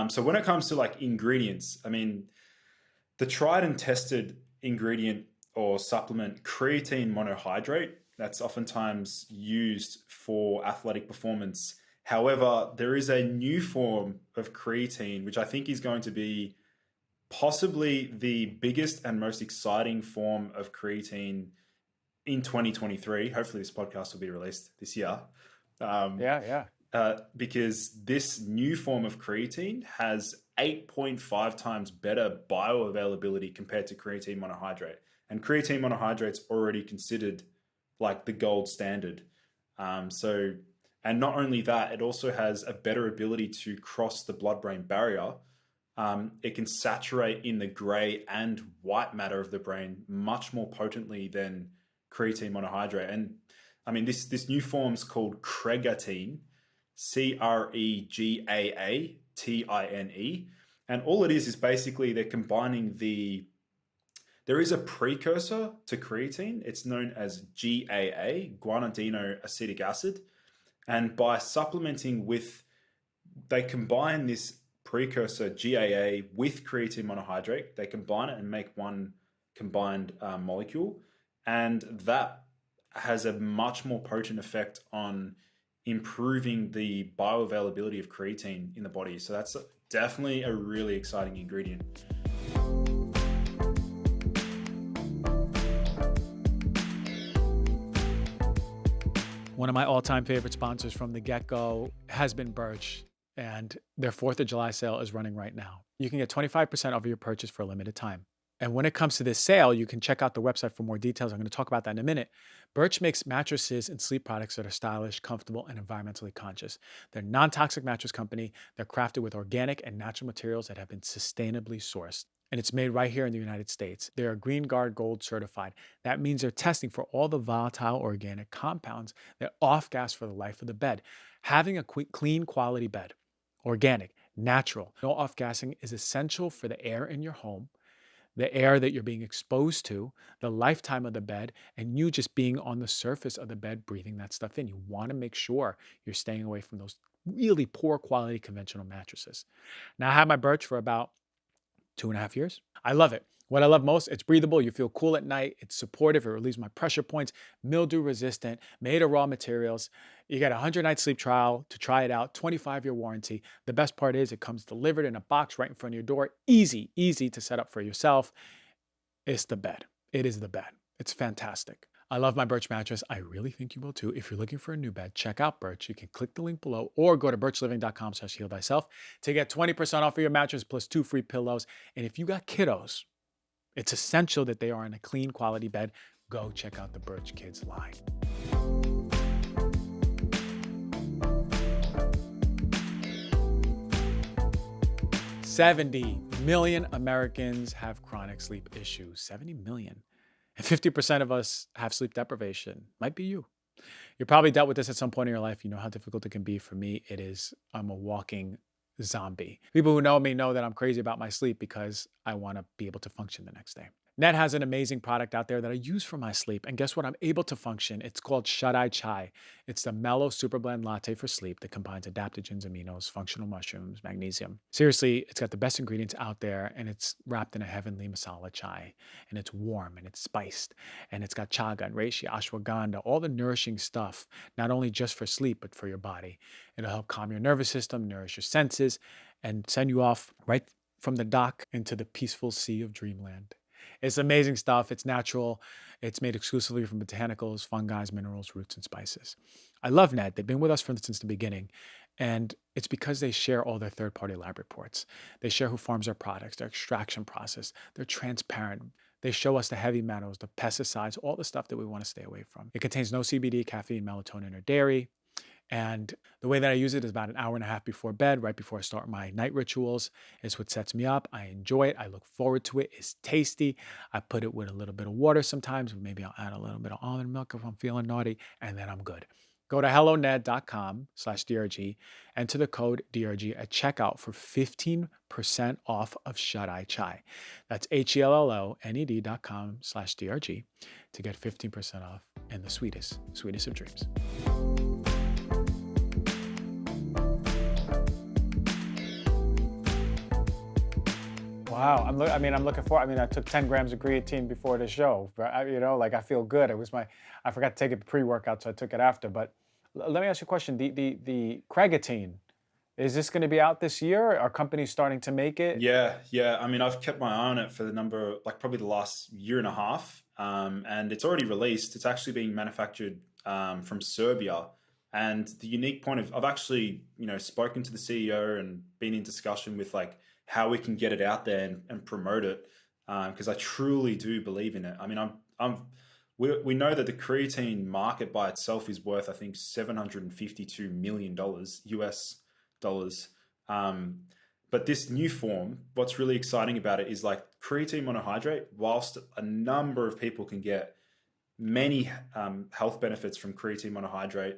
[SPEAKER 2] So when it comes to like ingredients, I mean, The tried and tested ingredient or supplement, creatine monohydrate, that's oftentimes used for athletic performance. However, there is a new form of creatine, which I think is going to be possibly the biggest and most exciting form of creatine in 2023. Hopefully, this podcast will be released this year.
[SPEAKER 1] Yeah.
[SPEAKER 2] Because this new form of creatine has 8.5 times better bioavailability compared to creatine monohydrate. And creatine monohydrate is already considered like the gold standard. And not only that, it also has a better ability to cross the blood-brain barrier. It can saturate in the gray and white matter of the brain much more potently than creatine monohydrate. And I mean, this new form is called cregaatine, Cregaatine. And all it is basically they're combining there is a precursor to creatine. It's known as GAA, guanidino acetic acid. And by supplementing they combine this precursor GAA with creatine monohydrate. They combine it and make one combined molecule. And that has a much more potent effect on improving the bioavailability of creatine in the body. So that's definitely a really exciting ingredient.
[SPEAKER 1] One of my all-time favorite sponsors from the get-go has been BIRCH, and their 4th of July sale is running right now. You can get 25% off your purchase for a limited time. And when it comes to this sale, you can check out the website for more details. I'm going to talk about that in a minute. BIRCH makes mattresses and sleep products that are stylish, comfortable, and environmentally conscious. They're a non-toxic mattress company. They're crafted with organic and natural materials that have been sustainably sourced. And it's made right here in the United States. They're Green Guard Gold certified. That means they're testing for all the volatile organic compounds that off-gas for the life of the bed. Having a clean quality bed, organic, natural, no off-gassing is essential for the air in your home, the air that you're being exposed to, the lifetime of the bed, and you just being on the surface of the bed, breathing that stuff in. You want to make sure you're staying away from those really poor quality conventional mattresses. Now, I had my BIRCH for about 2.5 years. I love it. What I love most, it's breathable. You feel cool at night. It's supportive. It relieves my pressure points, mildew resistant, made of raw materials. You get a 100-night sleep trial to try it out, 25-year warranty. The best part is it comes delivered in a box right in front of your door. Easy to set up for yourself. It's the bed. It is the bed. It's fantastic. I love my BIRCH mattress. I really think you will too. If you're looking for a new bed, check out BIRCH. You can click the link below or go to birchliving.com/healthyself to get 20% off of your mattress plus 2 free pillows. And if you got kiddos, it's essential that they are in a clean quality bed. Go check out the BIRCH Kids line. $70 million Americans have chronic sleep issues. 70 million. And 50% of us have sleep deprivation. Might be you. You're probably dealt with this at some point in your life. You know how difficult it can be. For me, I'm a walking zombie. People who know me know that I'm crazy about my sleep because I want to be able to function the next day. Ned has an amazing product out there that I use for my sleep. And guess what? I'm able to function. It's called Shut-Eye Chai. It's the mellow super blend latte for sleep that combines adaptogens, aminos, functional mushrooms, magnesium. Seriously, it's got the best ingredients out there, and it's wrapped in a heavenly masala chai. And it's warm and it's spiced. And it's got chaga and reishi, ashwagandha, all the nourishing stuff, not only just for sleep, but for your body. It'll help calm your nervous system, nourish your senses, and send you off right from the dock into the peaceful sea of dreamland. It's amazing stuff. It's natural. It's made exclusively from botanicals, fungi, minerals, roots, and spices. I love Ned. They've been with us since the beginning. And it's because they share all their third-party lab reports. They share who farms their products, their extraction process. They're transparent. They show us the heavy metals, the pesticides, all the stuff that we want to stay away from. It contains no CBD, caffeine, melatonin, or dairy. And the way that I use it is about an hour and a half before bed, right before I start my night rituals. It's what sets me up. I enjoy it. I look forward to it. It's tasty. I put it with a little bit of water sometimes. Maybe I'll add a little bit of almond milk if I'm feeling naughty, and then I'm good. Go to helloned.com/DRG, enter the code DRG at checkout for 15% off of Shut-Eye Chai. That's HELLONED.com/DRG to get 15% off and the sweetest of dreams. Wow. I'm looking for. I mean, I took 10 grams of creatine before the show. But like I feel good. I forgot to take it pre-workout, so I took it after. But let me ask you a question. The cregaatine, is this going to be out this year? Are companies starting to make it?
[SPEAKER 2] Yeah. I mean, I've kept my eye on it for the number, like probably the last year and a half, and it's already released. It's actually being manufactured from Serbia. And the unique point of, I've actually, spoken to the CEO and been in discussion with like how we can get it out there and promote it, because I truly do believe in it. I mean, we know that the creatine market by itself is worth, I think, $752 million US dollars. But this new form, what's really exciting about it is like creatine monohydrate, whilst a number of people can get many health benefits from creatine monohydrate,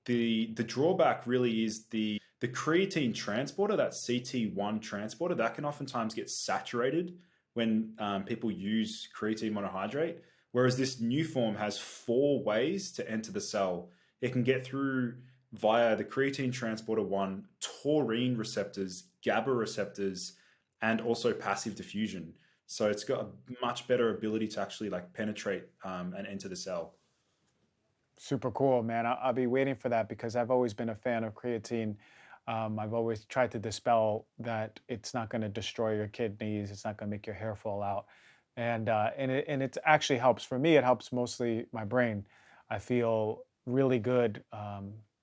[SPEAKER 2] the drawback really is the creatine transporter, that CT1 transporter, that can oftentimes get saturated when people use creatine monohydrate, whereas this new form has 4 ways to enter the cell. It can get through via the creatine transporter 1, taurine receptors, GABA receptors, and also passive diffusion. So it's got a much better ability to actually like penetrate and enter the cell.
[SPEAKER 1] Super cool, man. I'll be waiting for that because I've always been a fan of creatine. I've always tried to dispel that it's not going to destroy your kidneys, it's not going to make your hair fall out, and it actually helps. For me, it helps mostly my brain. I feel really good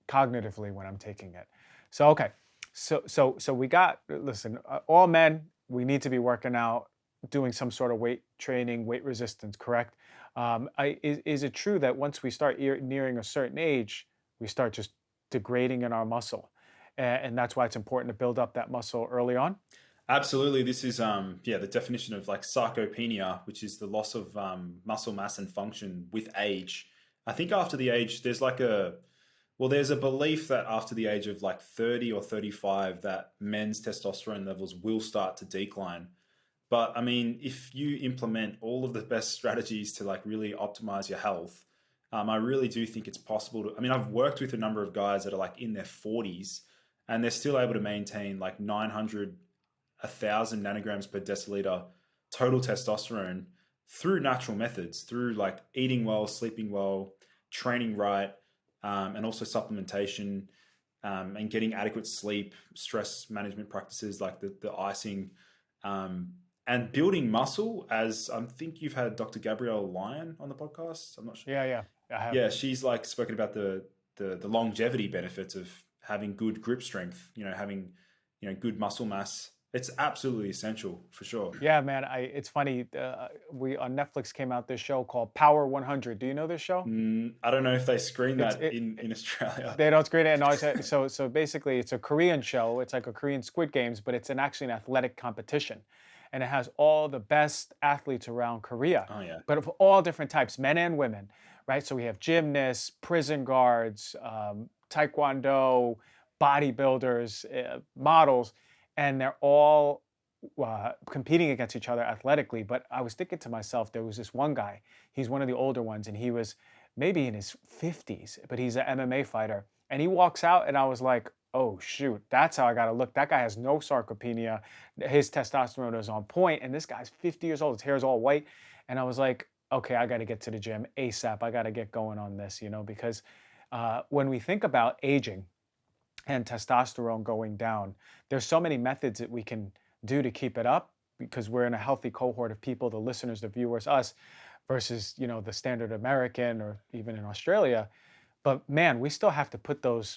[SPEAKER 1] cognitively when I'm taking it. So okay, so we got, listen, all men, we need to be working out, doing some sort of weight training, weight resistance, correct? Is it true that once we start nearing a certain age, we start just degrading in our muscle? And that's why it's important to build up that muscle early on?
[SPEAKER 2] Absolutely. This is the definition of like sarcopenia, which is the loss of muscle mass and function with age. I think after the age, there's a belief that after the age of like 30 or 35, that men's testosterone levels will start to decline. But I mean, if you implement all of the best strategies to like really optimize your health, I really do think it's possible to. I mean, I've worked with a number of guys that are like in their 40s and they're still able to maintain like 900, 1,000 nanograms per deciliter total testosterone through natural methods, through like eating well, sleeping well, training right, and also supplementation, and getting adequate sleep, stress management practices like the icing. And building muscle, as I think you've had Dr. Gabrielle Lyon on the podcast. I'm not sure.
[SPEAKER 1] Yeah, I have.
[SPEAKER 2] Yeah, she's like spoken about the longevity benefits of having good grip strength, having, good muscle mass. It's absolutely essential for sure.
[SPEAKER 1] Yeah, man. It's funny. We on Netflix came out this show called Power 100. Do you know this show?
[SPEAKER 2] I don't know if they screen that in Australia.
[SPEAKER 1] They don't screen it. No, so basically, it's a Korean show. It's like a Korean Squid Games, but it's actually an athletic competition, and it has all the best athletes around Korea.
[SPEAKER 2] Oh yeah.
[SPEAKER 1] But of all different types, men and women, right? So we have gymnasts, prison guards, taekwondo, bodybuilders, models, and they're all competing against each other athletically. But I was thinking to myself, there was this one guy, he's one of the older ones, and he was maybe in his 50s, but he's an MMA fighter. And he walks out, and I was like, oh, shoot, that's how I got to look. That guy has no sarcopenia. His testosterone is on point, and this guy's 50 years old. His hair is all white. And I was like, okay, I got to get to the gym ASAP. I got to get going on this, because when we think about aging and testosterone going down, there's so many methods that we can do to keep it up, because we're in a healthy cohort of people, the listeners, the viewers, us, versus, the standard American or even in Australia. But man, we still have to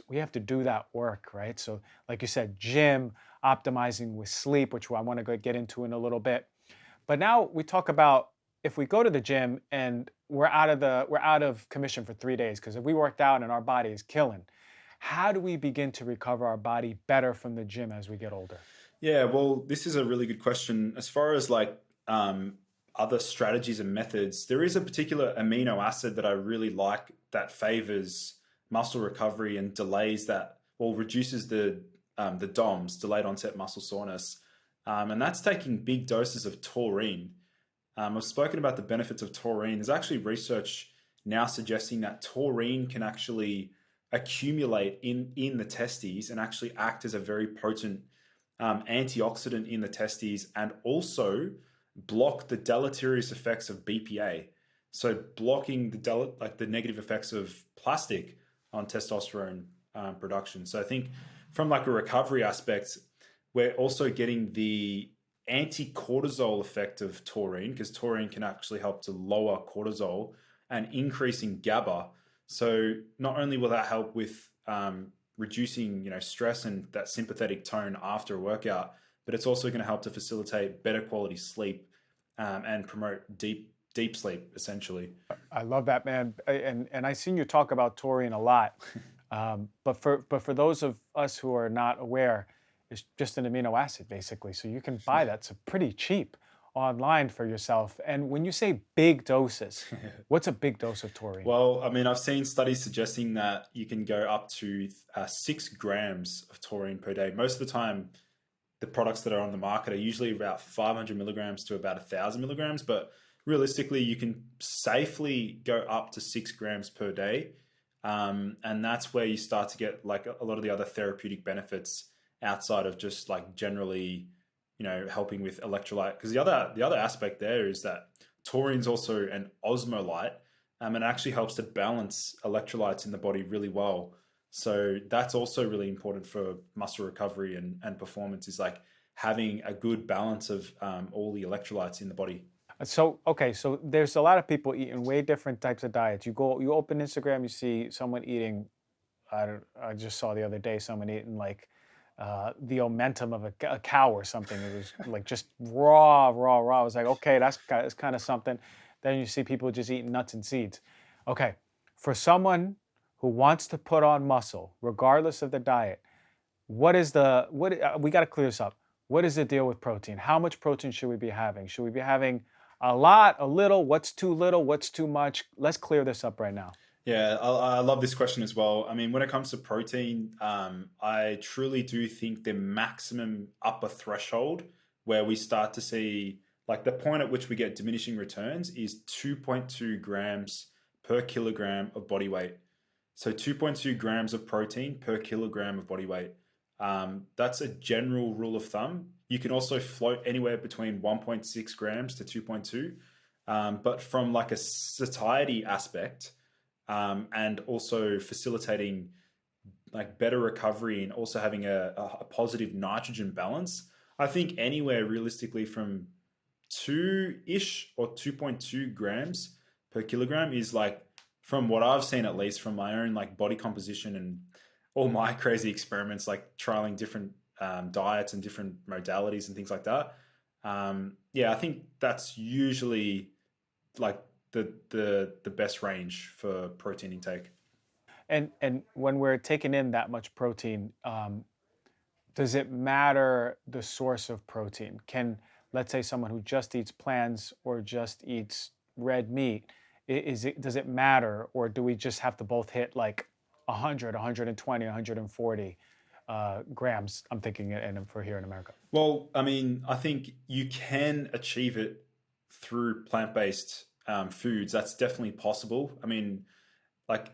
[SPEAKER 1] we have to do that work, right? So like you said, gym, optimizing with sleep, which I want to get into in a little bit. But now we talk about, if we go to the gym and we're out of commission for 3 days, because if we worked out and our body is killing, how do we begin to recover our body better from the gym as we get older?
[SPEAKER 2] Yeah, well, this is a really good question. As far as like other strategies and methods, there is a particular amino acid that I really like that favors muscle recovery and delays that, or reduces the DOMS, delayed onset muscle soreness. And that's taking big doses of taurine. I've spoken about the benefits of taurine. There's actually research now suggesting that taurine can actually accumulate in the testes and actually act as a very potent antioxidant in the testes, and also block the deleterious effects of BPA. So blocking the negative effects of plastic on testosterone production. So I think from like a recovery aspect, we're also getting the anti-cortisol effect of taurine, because taurine can actually help to lower cortisol and increasing GABA. So not only will that help with reducing stress and that sympathetic tone after a workout, but it's also going to help to facilitate better quality sleep and promote deep sleep essentially.
[SPEAKER 1] I love that, man. And I seen you talk about taurine a lot. But for those of us who are not aware, it's just an amino acid basically. So you can buy that. It's pretty cheap online for yourself. And when you say big doses, what's a big dose of taurine?
[SPEAKER 2] Well, I mean, I've seen studies suggesting that you can go up to 6 grams of taurine per day. Most of the time, the products that are on the market are usually about 500 milligrams to about 1,000 milligrams, but realistically, you can safely go up to 6 grams per day. And that's where you start to get like a lot of the other therapeutic benefits outside of just like generally, helping with electrolyte. Because the other aspect there is that taurine is also an osmolyte, and it actually helps to balance electrolytes in the body really well. So that's also really important for muscle recovery and performance, is like having a good balance of all the electrolytes in the body.
[SPEAKER 1] So, okay, so there's a lot of people eating way different types of diets. You open Instagram, you see someone eating, I just saw the other day someone eating like the omentum of a cow or something. It was like just raw. I was like, okay, that's kind of something. Then you see people just eating nuts and seeds. Okay, for someone who wants to put on muscle, regardless of the diet, we got to clear this up. What is the deal with protein? How much protein should we be having? Should we be having a lot, a little? What's too little? What's too much? Let's clear this up right now.
[SPEAKER 2] Yeah, I love this question as well. I mean, when it comes to protein, I truly do think the maximum upper threshold where we start to see, like the point at which we get diminishing returns, is 2.2 grams per kilogram of body weight. So 2.2 grams of protein per kilogram of body weight. That's a general rule of thumb. You can also float anywhere between 1.6 grams to 2.2. But from like a satiety aspect, and also facilitating like better recovery and also having a positive nitrogen balance, I think anywhere realistically from 2-ish or 2.2 grams per kilogram is like, from what I've seen, at least from my own like body composition and all my crazy experiments, like trialing different diets and different modalities and things like that. Yeah, I think that's usually like the best range for protein intake.
[SPEAKER 1] And when we're taking in that much protein, does it matter the source of protein? Can, let's say, someone who just eats plants or just eats red meat, does it matter, or do we just have to both hit like 100, 120, 140 grams? I'm thinking and for here in America.
[SPEAKER 2] Well, I mean, I think you can achieve it through plant-based foods. That's definitely possible. I mean, like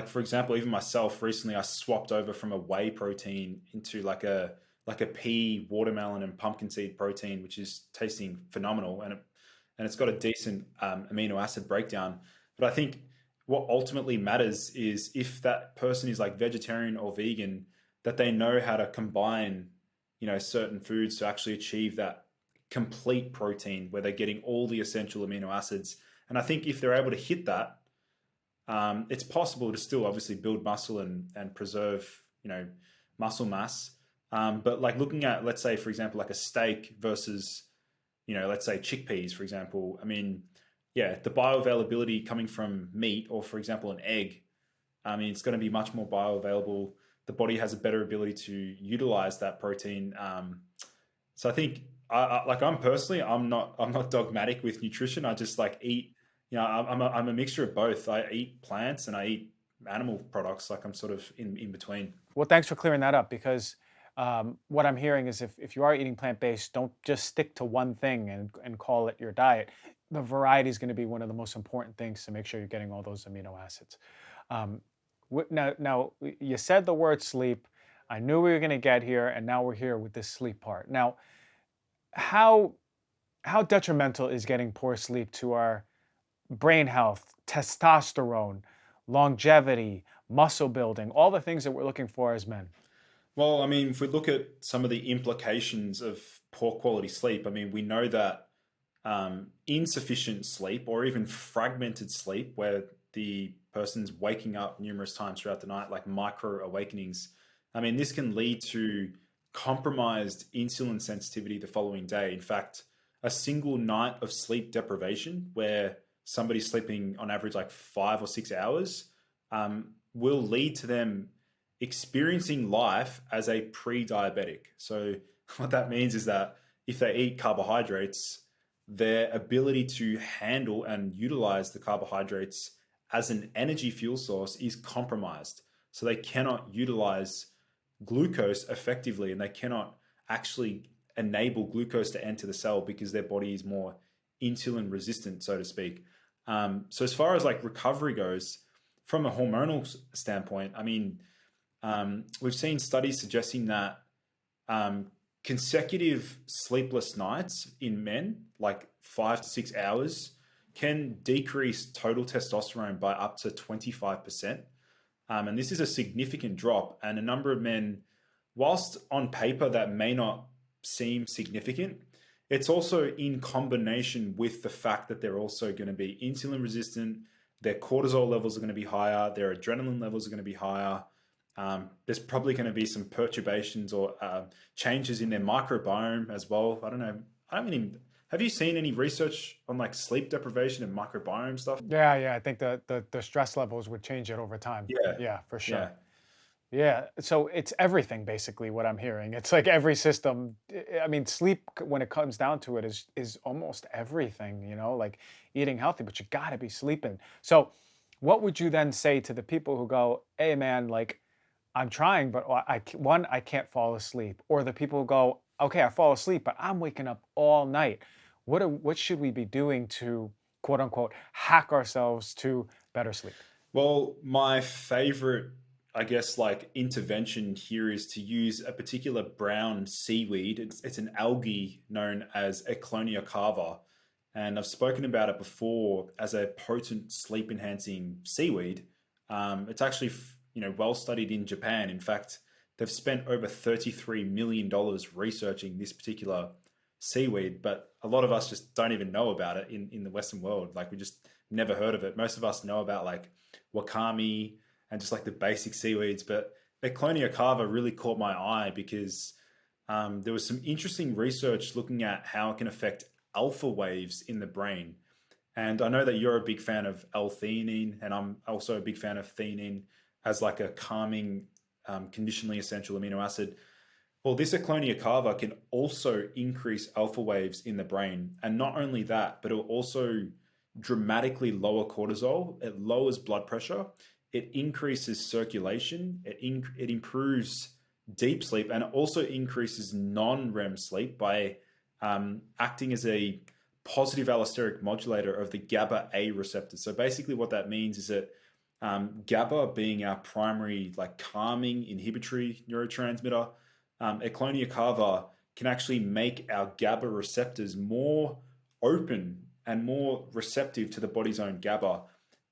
[SPEAKER 2] for example, even myself recently, I swapped over from a whey protein into like a pea, watermelon, and pumpkin seed protein, which is tasting phenomenal, and it's got a decent amino acid breakdown. But I think what ultimately matters is if that person is like vegetarian or vegan, that they know how to combine, certain foods to actually achieve that complete protein where they're getting all the essential amino acids. And I think if they're able to hit that, it's possible to still obviously build muscle and preserve, muscle mass. But like looking at, let's say, for example, like a steak versus, let's say chickpeas, for example. I mean, yeah, the bioavailability coming from meat or, for example, an egg, I mean, it's going to be much more bioavailable. The body has a better ability to utilize that protein. So I think, I'm personally, I'm not dogmatic with nutrition. I just like eat. I'm a mixture of both. I eat plants and I eat animal products. Like I'm sort of in between.
[SPEAKER 1] Well, thanks for clearing that up, because what I'm hearing is if you are eating plant-based, don't just stick to one thing and call it your diet. The variety is going to be one of the most important things to make sure you're getting all those amino acids. Now, you said the word sleep. I knew we were going to get here, and now we're here with this sleep part. Now, how detrimental is getting poor sleep to our brain health, testosterone, longevity, muscle building, all the things that we're looking for as men?
[SPEAKER 2] Well, I mean, if we look at some of the implications of poor quality sleep, I mean, we know that insufficient sleep or even fragmented sleep, where the person's waking up numerous times throughout the night, like micro awakenings, I mean, this can lead to compromised insulin sensitivity the following day. In fact, a single night of sleep deprivation, where somebody's sleeping on average like 5 or 6 hours, will lead to them experiencing life as a pre-diabetic. So what that means is that if they eat carbohydrates, their ability to handle and utilize the carbohydrates as an energy fuel source is compromised. So they cannot utilize glucose effectively, and they cannot actually enable glucose to enter the cell because their body is more insulin resistant, so to speak. So as far as like recovery goes, from a hormonal standpoint, I mean, we've seen studies suggesting that consecutive sleepless nights in men, like 5 to 6 hours, can decrease total testosterone by up to 25%. And this is a significant drop. And a number of men, whilst on paper that may not seem significant, it's also in combination with the fact that they're also going to be insulin resistant, their cortisol levels are going to be higher, their adrenaline levels are going to be higher. There's probably going to be some perturbations or changes in their microbiome as well. I don't know. Have you seen any research on like sleep deprivation and microbiome stuff?
[SPEAKER 1] Yeah. I think the stress levels would change it over time.
[SPEAKER 2] Yeah,
[SPEAKER 1] Yeah, for sure.
[SPEAKER 2] yeah.
[SPEAKER 1] Yeah, so it's everything basically what I'm hearing. It's like every system. I mean, sleep when it comes down to it is almost everything, like eating healthy, but you got to be sleeping. So, what would you then say to the people who go, "Hey man, like I'm trying, but I can't fall asleep," or the people who go, "Okay, I fall asleep, but I'm waking up all night." What should we be doing to quote unquote hack ourselves to better sleep?
[SPEAKER 2] Well, my favorite, I guess, like intervention here is to use a particular brown seaweed. It's an algae known as Eclonia cava. And I've spoken about it before as a potent sleep enhancing seaweed. It's actually, well studied in Japan. In fact, they've spent over $33 million researching this particular seaweed, but a lot of us just don't even know about it in the Western world. Like we just never heard of it. Most of us know about like wakame and just like the basic seaweeds, but Eclonia cava really caught my eye because there was some interesting research looking at how it can affect alpha waves in the brain. And I know that you're a big fan of L-theanine, and I'm also a big fan of theanine as like a calming, conditionally essential amino acid. Well, this Eclonia cava can also increase alpha waves in the brain. And not only that, but it will also dramatically lower cortisol. It lowers blood pressure. It increases circulation. It improves deep sleep, and it also increases non-REM sleep by acting as a positive allosteric modulator of the GABA A receptor. So basically what that means is that GABA being our primary like calming inhibitory neurotransmitter, Eclonia cava can actually make our GABA receptors more open and more receptive to the body's own GABA.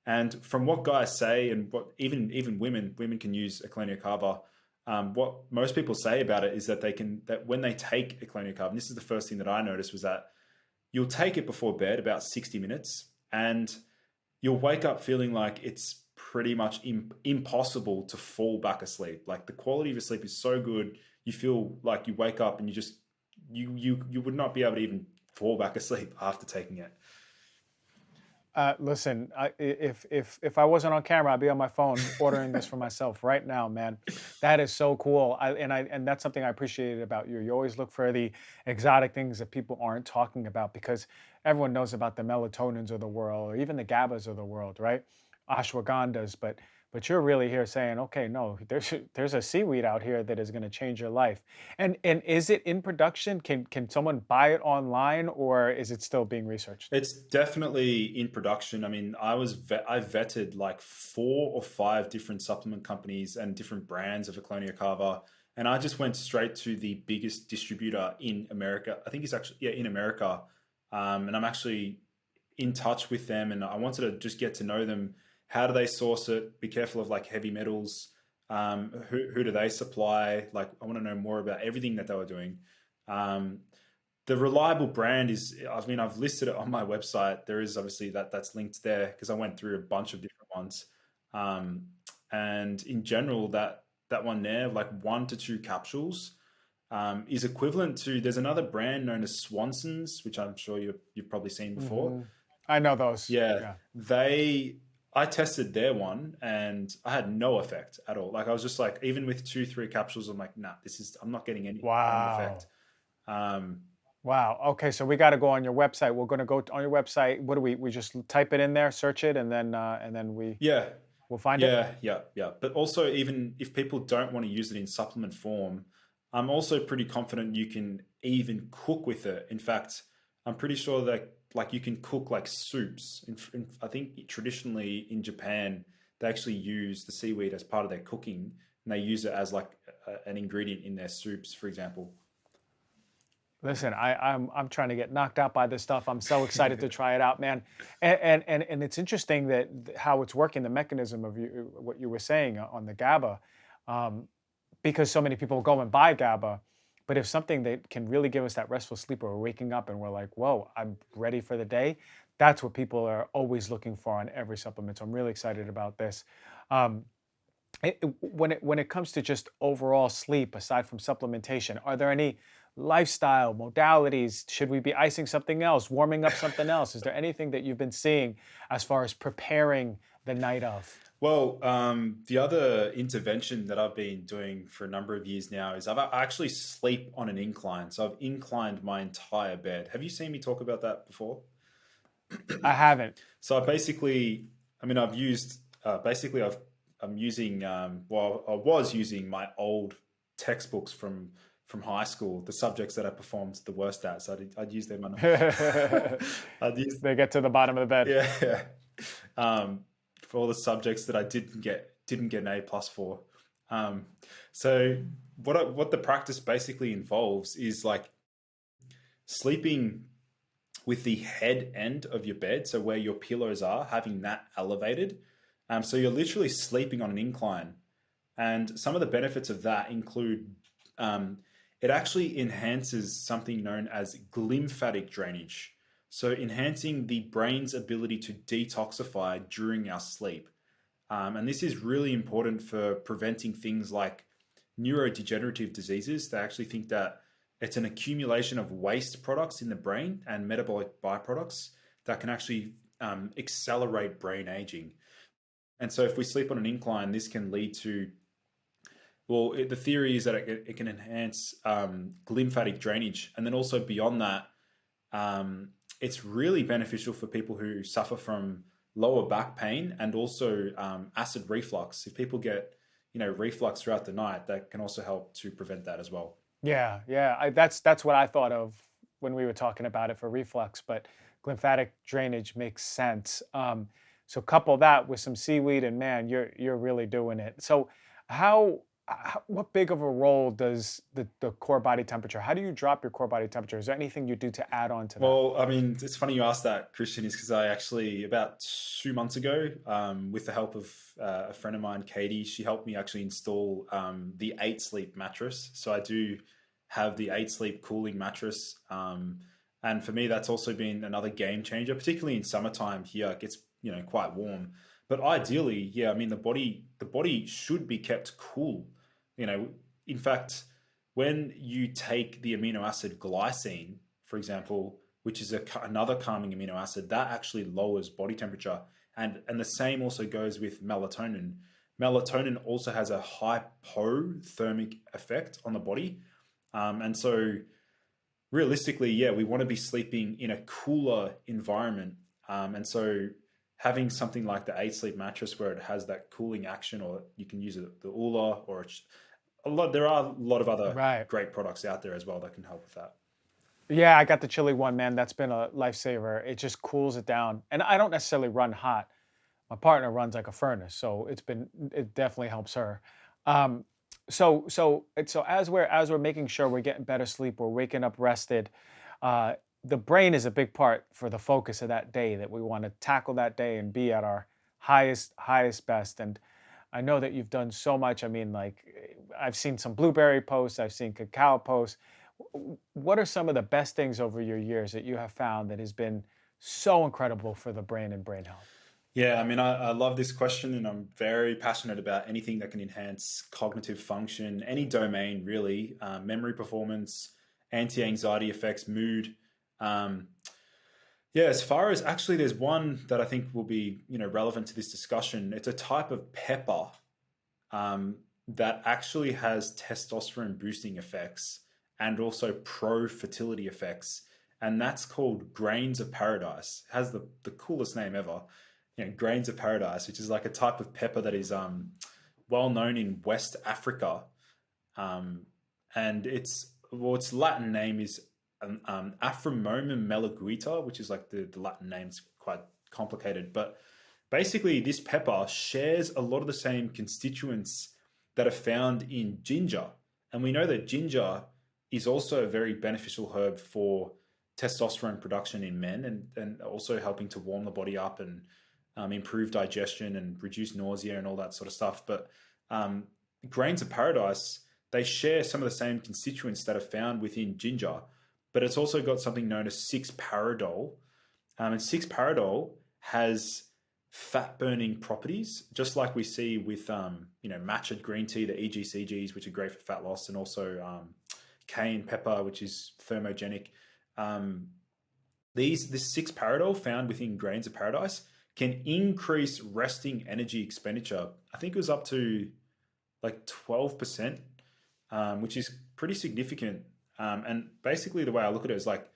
[SPEAKER 2] And from what guys say, and what even women can use Eclonia cava. What most people say about it is that that when they take Eclonia cava, and this is the first thing that I noticed, was that you'll take it before bed about 60 minutes, and you'll wake up feeling like it's pretty much impossible to fall back asleep. Like the quality of your sleep is so good, you feel like you wake up and you would not be able to even fall back asleep after taking it.
[SPEAKER 1] Listen, if I wasn't on camera, I'd be on my phone ordering this for myself right now, man. That is so cool. And that's something I appreciated about you. You always look for the exotic things that people aren't talking about, because everyone knows about the melatonins of the world or even the GABAs of the world, right? Ashwagandhas, but you're really here saying, okay, no, there's a seaweed out here that is going to change your life. And is it in production? Can someone buy it online, or is it still being researched?
[SPEAKER 2] It's definitely in production. I mean, I vetted like 4 or 5 different supplement companies and different brands of Eclonia cava, and I just went straight to the biggest distributor in America. I think it's actually, yeah, in America. And I'm actually in touch with them, and I wanted to just get to know them. How do they source it? Be careful of like heavy metals. Who do they supply? Like, I want to know more about everything that they were doing. Um, the reliable brand is, I mean, I've listed it on my website. There is obviously that's linked there because I went through a bunch of different ones. Um, and in general, that one there, like 1 to 2 capsules, is equivalent to, there's another brand known as Swanson's, which I'm sure you've probably seen before.
[SPEAKER 1] Hmm. I know those.
[SPEAKER 2] Yeah,
[SPEAKER 1] Yeah.
[SPEAKER 2] I tested their one and I had no effect at all. Like I was just like, even with 2, 3 capsules, I'm like, nah, I'm not getting any effect.
[SPEAKER 1] Wow.
[SPEAKER 2] Um,
[SPEAKER 1] Wow. Okay, so we got to go on your website. We're going to go on your website. What do we just type it in there, search it, and then
[SPEAKER 2] yeah,
[SPEAKER 1] we'll find it.
[SPEAKER 2] yeah. But also, even if people don't want to use it in supplement form, I'm also pretty confident you can even cook with it. In fact, I'm pretty sure that like you can cook like soups. I think traditionally in Japan, they actually use the seaweed as part of their cooking, and they use it as like an ingredient in their soups, for example.
[SPEAKER 1] Listen, I'm trying to get knocked out by this stuff. I'm so excited to try it out, man. And it's interesting that how it's working, the mechanism of what you were saying on the GABA, um, because so many people go and buy GABA, but if something that can really give us that restful sleep, or we're waking up and we're like, whoa, I'm ready for the day. That's what people are always looking for on every supplement. So I'm really excited about this. Um, when it comes to just overall sleep, aside from supplementation, are there any lifestyle modalities? Should we be icing something else, warming up something else? Is there anything that you've been seeing as far as preparing the night of?
[SPEAKER 2] Well, the other intervention that I've been doing for a number of years now is I actually sleep on an incline. So I've inclined my entire bed. Have you seen me talk about that before?
[SPEAKER 1] I haven't.
[SPEAKER 2] So I basically, I mean, I'm using, well, I was using my old textbooks from high school, the subjects that I performed the worst at. So I'd use them. I'd use,
[SPEAKER 1] They get to the bottom of the bed.
[SPEAKER 2] yeah. For all the subjects that I didn't get an A+ for. So what the practice basically involves is like sleeping with the head end of your bed, so where your pillows are, having that elevated. So you're literally sleeping on an incline. And some of the benefits of that include it actually enhances something known as glymphatic drainage. So enhancing the brain's ability to detoxify during our sleep. And this is really important for preventing things like neurodegenerative diseases. They actually think that it's an accumulation of waste products in the brain and metabolic byproducts that can actually accelerate brain aging. And so if we sleep on an incline, this can lead to, well, the theory is that it can enhance glymphatic drainage. And then also beyond that, it's really beneficial for people who suffer from lower back pain and also acid reflux. If people get, reflux throughout the night, that can also help to prevent that as well.
[SPEAKER 1] Yeah. That's what I thought of when we were talking about it for reflux, but glymphatic drainage makes sense. So couple that with some seaweed, and man, you're really doing it. So what big of a role does the core body temperature? How do you drop your core body temperature? Is there anything you do to add on to that?
[SPEAKER 2] Well, I mean, it's funny you asked that, Christian, is because I actually, about 2 months ago, with the help of a friend of mine, Katie, she helped me actually install the 8 Sleep mattress. So I do have the 8 Sleep cooling mattress. And for me, that's also been another game changer, particularly in summertime here. It gets, quite warm. But ideally, yeah, I mean, the body should be kept cool. In fact, when you take the amino acid glycine, for example, which is another calming amino acid, that actually lowers body temperature. And the same also goes with melatonin. Melatonin also has a hypothermic effect on the body. And so realistically, yeah, we want to be sleeping in a cooler environment. And so having something like the 8 Sleep mattress where it has that cooling action, or you can use it, the ULA, or there are a lot of other great products out there as well that can help with that.
[SPEAKER 1] Yeah, I got the chili one, man. That's been a lifesaver. It just cools it down. And I don't necessarily run hot. My partner runs like a furnace, so it definitely helps her. So as we're making sure we're getting better sleep, we're waking up rested. Uh, the brain is a big part for the focus of that day that we want to tackle that day and be at our highest best. And I know that you've done so much. I mean, like I've seen some blueberry posts, I've seen cacao posts. What are some of the best things over your years that you have found that has been so incredible for the brain and brain health?
[SPEAKER 2] Yeah, I mean, I love this question, and I'm very passionate about anything that can enhance cognitive function, any domain really, memory performance, anti-anxiety effects, mood. Um, yeah, as far as actually, there's one that I think will be relevant to this discussion. It's a type of pepper um, that actually has testosterone boosting effects and also pro fertility effects. And that's called Grains of Paradise. It has the coolest name ever. Grains of Paradise, which is like a type of pepper that is well known in West Africa. Um, and its Latin name is Aphramomum melaguita, which is like the Latin name's quite complicated. But basically, this pepper shares a lot of the same constituents that are found in ginger. And we know that ginger is also a very beneficial herb for testosterone production in men, and also helping to warm the body up and improve digestion and reduce nausea and all that sort of stuff. But um, Grains of Paradise, they share some of the same constituents that are found within ginger, but it's also got something known as 6-paradol. And 6-paradol has fat burning properties, just like we see with matcha green tea, the EGCGs, which are great for fat loss, and also cayenne pepper, which is thermogenic. This 6-paradol found within Grains of Paradise can increase resting energy expenditure. I think it was up to like 12%, which is pretty significant. And basically, the way I look at it is like,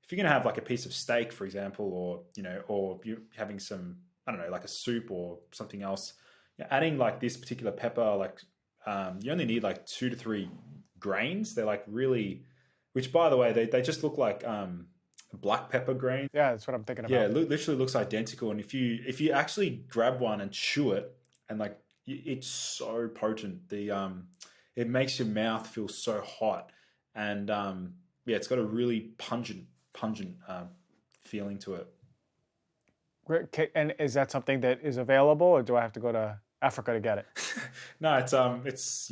[SPEAKER 2] if you're going to have like a piece of steak, for example, or you're having some, I don't know, like a soup or something else, adding like this particular pepper, like you only need like 2 to 3 grains. They're like really, which by the way, they just look like black pepper grains.
[SPEAKER 1] Yeah, that's what I'm thinking
[SPEAKER 2] Yeah,
[SPEAKER 1] about.
[SPEAKER 2] it literally looks identical. And if you actually grab one and chew it, and like it's so potent, it makes your mouth feel so hot, and yeah, it's got a really pungent feeling to it.
[SPEAKER 1] Great. And is that something that is available, or do I have to go to Africa to get it?
[SPEAKER 2] No, I mean, it's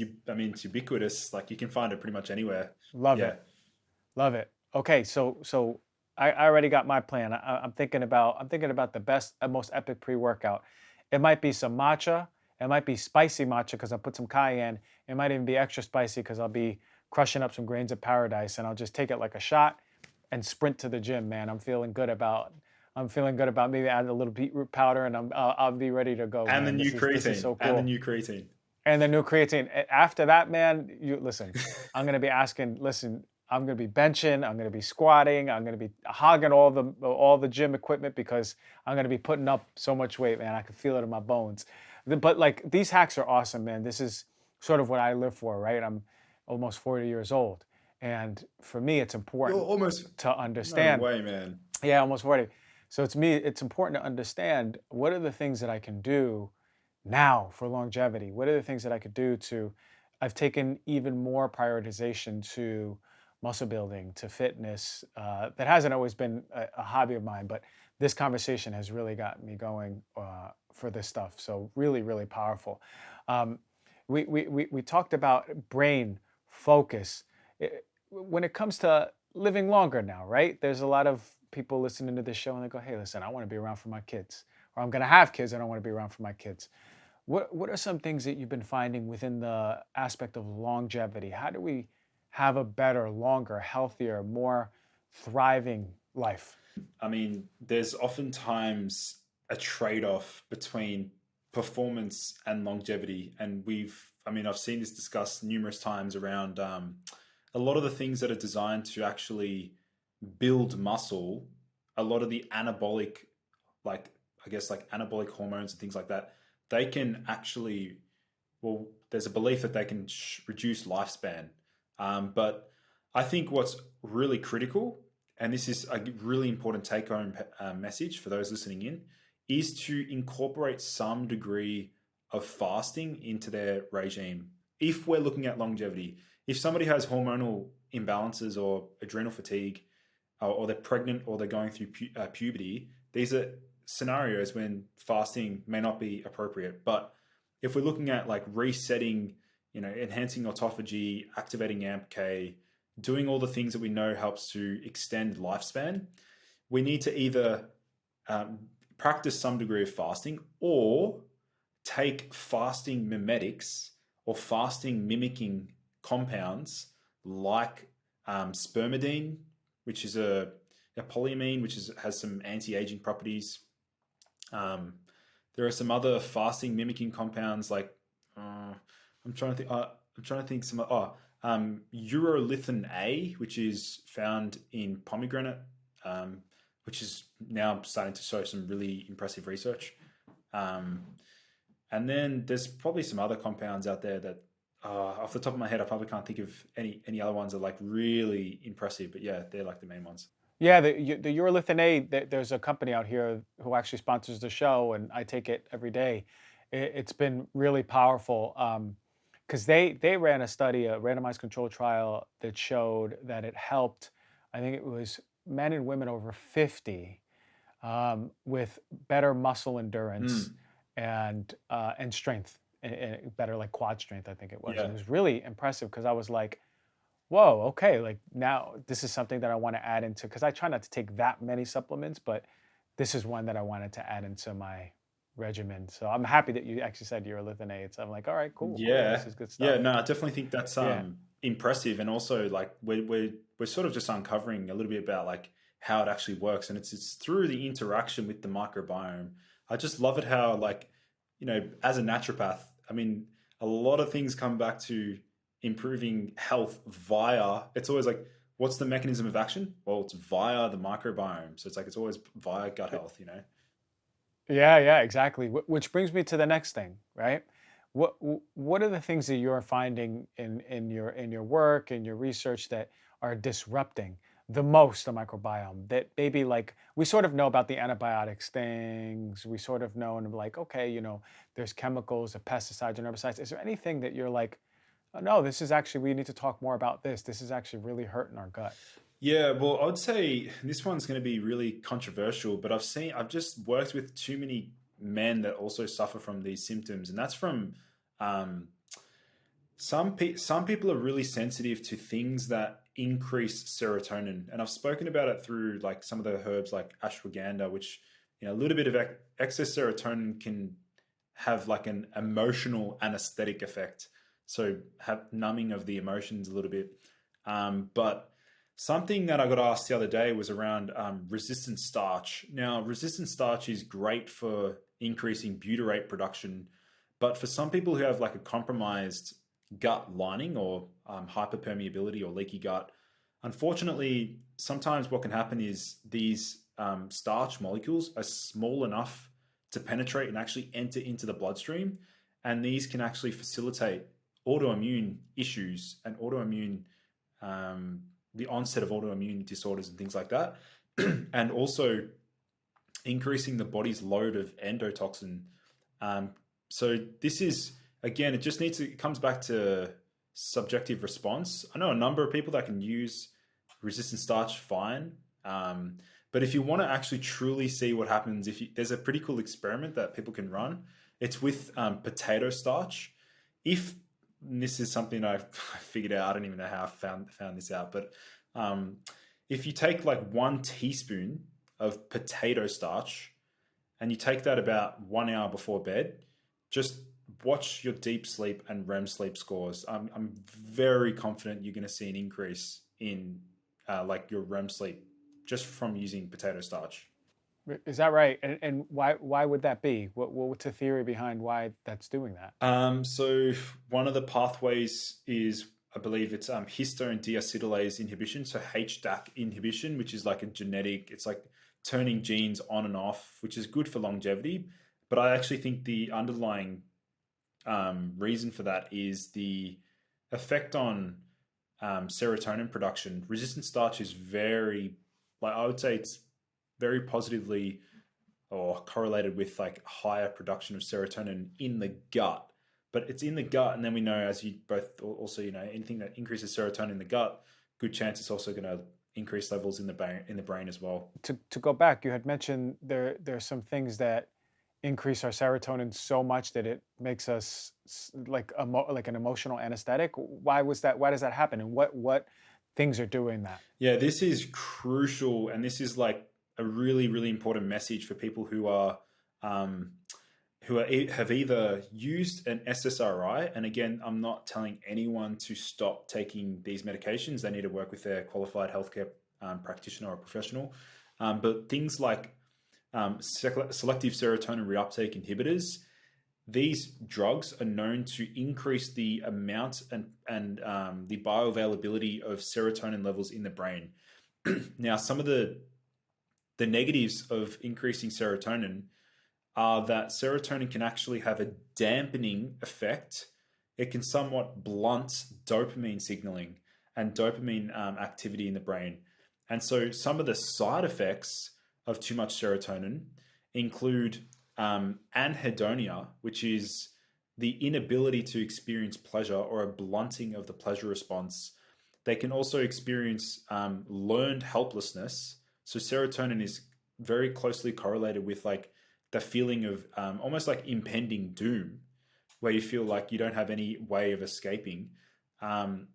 [SPEAKER 2] ubiquitous. Like you can find it pretty much anywhere.
[SPEAKER 1] Love
[SPEAKER 2] Yeah.
[SPEAKER 1] it. Love it. Okay, so I already got my plan. I'm thinking about the best and most epic pre-workout. It might be some matcha. It might be spicy matcha because I put some cayenne. It might even be extra spicy because I'll be crushing up some Grains of Paradise, and I'll just take it like a shot and sprint to the gym, man. I'm feeling good about maybe add a little beetroot powder, and I'll be ready to go,
[SPEAKER 2] And the
[SPEAKER 1] man.
[SPEAKER 2] new
[SPEAKER 1] This is
[SPEAKER 2] creatine.
[SPEAKER 1] so
[SPEAKER 2] And the
[SPEAKER 1] cool.
[SPEAKER 2] new creatine.
[SPEAKER 1] And the new creatine. After that, man, you listen. I'm gonna be asking. Listen, I'm gonna be benching. I'm gonna be squatting. I'm gonna be hogging all the gym equipment because I'm gonna be putting up so much weight, man. I can feel it in my bones. But like these hacks are awesome, man. This is sort of what I live for, right? I'm almost 40 years old, and for me, it's
[SPEAKER 2] You're
[SPEAKER 1] important
[SPEAKER 2] almost,
[SPEAKER 1] to
[SPEAKER 2] no
[SPEAKER 1] understand.
[SPEAKER 2] way, man.
[SPEAKER 1] Yeah, almost 40. So it's important to understand what are the things that I can do now for longevity? What are the things that I could do to, I've taken even more prioritization to muscle building, to fitness. That hasn't always been a hobby of mine, but this conversation has really gotten me going for this stuff. So really, really powerful. Um, we talked about brain focus. When it comes to living longer now, right? There's a lot of people listening to this show and they go, hey, listen, I want to be around for my kids, or I'm going to have kids and I want to be around for my kids. What are some things that you've been finding within the aspect of longevity? How do we have a better, longer, healthier, more thriving life?
[SPEAKER 2] I mean, there's oftentimes a trade-off between performance and longevity, and I've seen this discussed numerous times around a lot of the things that are designed to actually build muscle. A lot of the anabolic, like I guess like anabolic hormones and things like that, they can actually, well, there's a belief that they can reduce lifespan. But I think what's really critical, and this is a really important take home message for those listening in, is to incorporate some degree of fasting into their regime. if we're looking at longevity, if somebody has hormonal imbalances or adrenal fatigue, or they're pregnant or they're going through puberty, these are scenarios when fasting may not be appropriate. But if we're looking at like resetting, enhancing autophagy, activating AMPK, doing all the things that we know helps to extend lifespan, we need to either practice some degree of fasting or take fasting mimetics or fasting mimicking compounds like spermidine, which is a polyamine, which has some anti-aging properties. There are some other fasting mimicking compounds like I'm trying to think some Urolithin A, which is found in pomegranate, which is now starting to show some really impressive research. And then there's probably some other compounds out there that, off the top of my head, I probably can't think of any other ones that are like really impressive. But yeah, they're like the main ones.
[SPEAKER 1] Yeah, the Urolithin A, there's a company out here who actually sponsors the show, and I take it every day. It's been really powerful because they ran a study, a randomized control trial that showed that it helped, I think it was men and women over 50 with better muscle endurance and strength, and better like quad strength, I think it was.
[SPEAKER 2] Yeah.
[SPEAKER 1] It was really impressive because I was like, whoa, okay, like now this is something that I want to add into, because I try not to take that many supplements, but this is one that I wanted to add into my regimen. So I'm happy that you actually said Urolithin A. I'm like, all right, cool,
[SPEAKER 2] Yeah.
[SPEAKER 1] this is good stuff.
[SPEAKER 2] Yeah, no, I definitely think that's impressive. And also like we're sort of just uncovering a little bit about like how it actually works. And it's through the interaction with the microbiome. I just love it how like, as a naturopath, I mean, a lot of things come back to improving health via, it's always like, what's the mechanism of action? Well, it's via the microbiome. So it's like, it's always via gut health,
[SPEAKER 1] Yeah, exactly. Which brings me to the next thing, right? What are the things that you're finding in your work and your research that are disrupting the most the microbiome? That maybe like we sort of know about the antibiotics things, we sort of know, and like, okay, there's chemicals, the pesticides and herbicides. Is there anything that you're like, oh, no, this is actually, we need to talk more about this. This is actually really hurting our gut?
[SPEAKER 2] Yeah, well, I would say this one's going to be really controversial, but I've just worked with too many men that also suffer from these symptoms, and that's from some people are really sensitive to things that increase serotonin, and I've spoken about it through like some of the herbs like ashwagandha, which a little bit of excess serotonin can have like an emotional anesthetic effect, so have numbing of the emotions a little bit, but something that I got asked the other day was around resistant starch. Now, resistant starch is great for increasing butyrate production, but for some people who have like a compromised gut lining or hyperpermeability or leaky gut, unfortunately, sometimes what can happen is these starch molecules are small enough to penetrate and actually enter into the bloodstream, and these can actually facilitate autoimmune issues and the onset of autoimmune disorders and things like that, and also increasing the body's load of endotoxin. So this is, again, it comes back to subjective response. I know a number of people that can use resistant starch fine, but if you want to actually truly see what happens, there's a pretty cool experiment that people can run. It's with potato starch. This is something I figured out. I don't even know how I found this out, but if you take like 1 teaspoon of potato starch and you take that about 1 hour before bed, just watch your deep sleep and REM sleep scores. I'm very confident you're going to see an increase in like your REM sleep just from using potato starch.
[SPEAKER 1] Is that right? And why would that be? What's the theory behind why that's doing that?
[SPEAKER 2] So one of the pathways is, I believe it's histone deacetylase inhibition, so HDAC inhibition, which is like it's like turning genes on and off, which is good for longevity. But I actually think the underlying reason for that is the effect on serotonin production. Resistant starch is I would say it's very positively or correlated with like higher production of serotonin in the gut. but it's in the gut. And then we know, as you both also, anything that increases serotonin in the gut, good chance it's also going to increase levels in the brain as well.
[SPEAKER 1] To go back, you had mentioned there's some things that increase our serotonin so much that it makes us like an emotional anesthetic. Why was that? Why does that happen? And what things are doing that?
[SPEAKER 2] Yeah, this is crucial, and this is like a really, really important message for people who have either used an SSRI. And again, I'm not telling anyone to stop taking these medications. They need to work with their qualified healthcare practitioner or professional. But things like selective serotonin reuptake inhibitors, these drugs are known to increase the amount and the bioavailability of serotonin levels in the brain. Now, some of the negatives of increasing serotonin are that serotonin can actually have a dampening effect. It can somewhat blunt dopamine signaling and dopamine activity in the brain. And so some of the side effects of too much serotonin include anhedonia, which is the inability to experience pleasure or a blunting of the pleasure response. They can also experience learned helplessness. So serotonin is very closely correlated with like the feeling of almost like impending doom, where you feel like you don't have any way of escaping.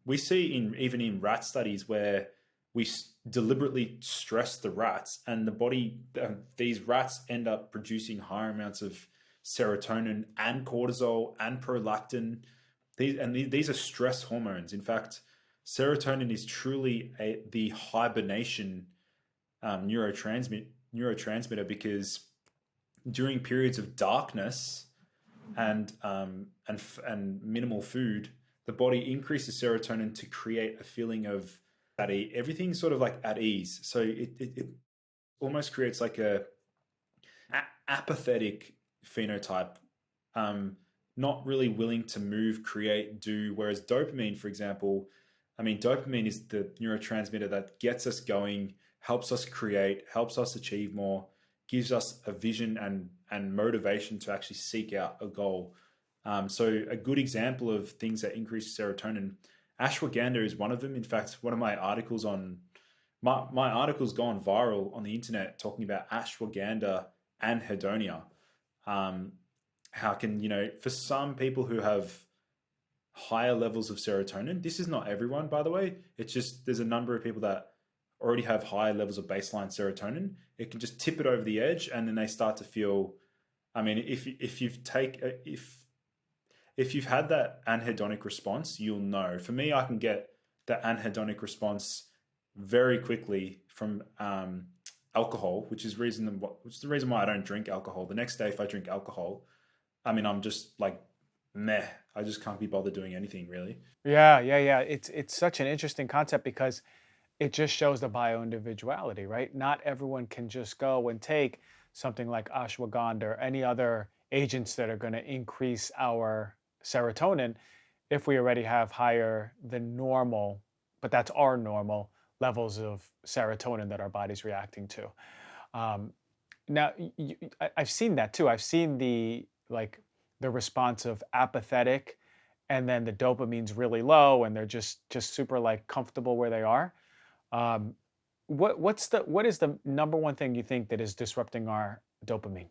[SPEAKER 2] We see even in rat studies where we deliberately stress the rats, and the body, these rats end up producing higher amounts of serotonin and cortisol and prolactin. These are stress hormones. In fact, serotonin is truly the hibernation neurotransmitter, because during periods of darkness and minimal food, the body increases serotonin to create a feeling of everything sort of like at ease. So it almost creates like a apathetic phenotype, not really willing to move, create, do. Whereas dopamine, for example, dopamine is the neurotransmitter that gets us going, helps us create, helps us achieve more, gives us a vision and motivation to actually seek out a goal. So a good example of things that increase serotonin, ashwagandha is one of them. In fact, one of my articles my article's gone viral on the internet talking about ashwagandha and hedonia. How can, for some people who have higher levels of serotonin, this is not everyone, by the way, it's just there's a number of people that already have high levels of baseline serotonin. It can just tip it over the edge, and then they start to feel, if you've had that anhedonic response, you'll know. For me, I can get that anhedonic response very quickly from alcohol, which is the reason why I don't drink alcohol. The next day, if I drink alcohol, I'm just like, meh. I just can't be bothered doing anything, really.
[SPEAKER 1] Yeah. It's such an interesting concept because it just shows the bio-individuality, right? Not everyone can just go and take something like ashwagandha or any other agents that are going to increase our serotonin if we already have higher than normal, but that's our normal levels of serotonin that our body's reacting to. Now, I've seen that too. I've seen the response of apathetic, and then the dopamine's really low, and they're just super like comfortable where they are. What is the number one thing you think that is disrupting our dopamine?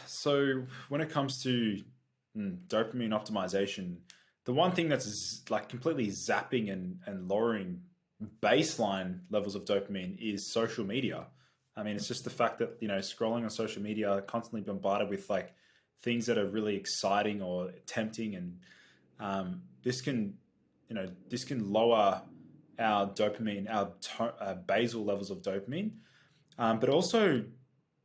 [SPEAKER 2] So when it comes to dopamine optimization, the one thing that's like completely zapping and lowering baseline levels of dopamine is social media. It's just the fact that, scrolling on social media, constantly bombarded with like things that are really exciting or tempting, and this can lower our dopamine, our basal levels of dopamine. But also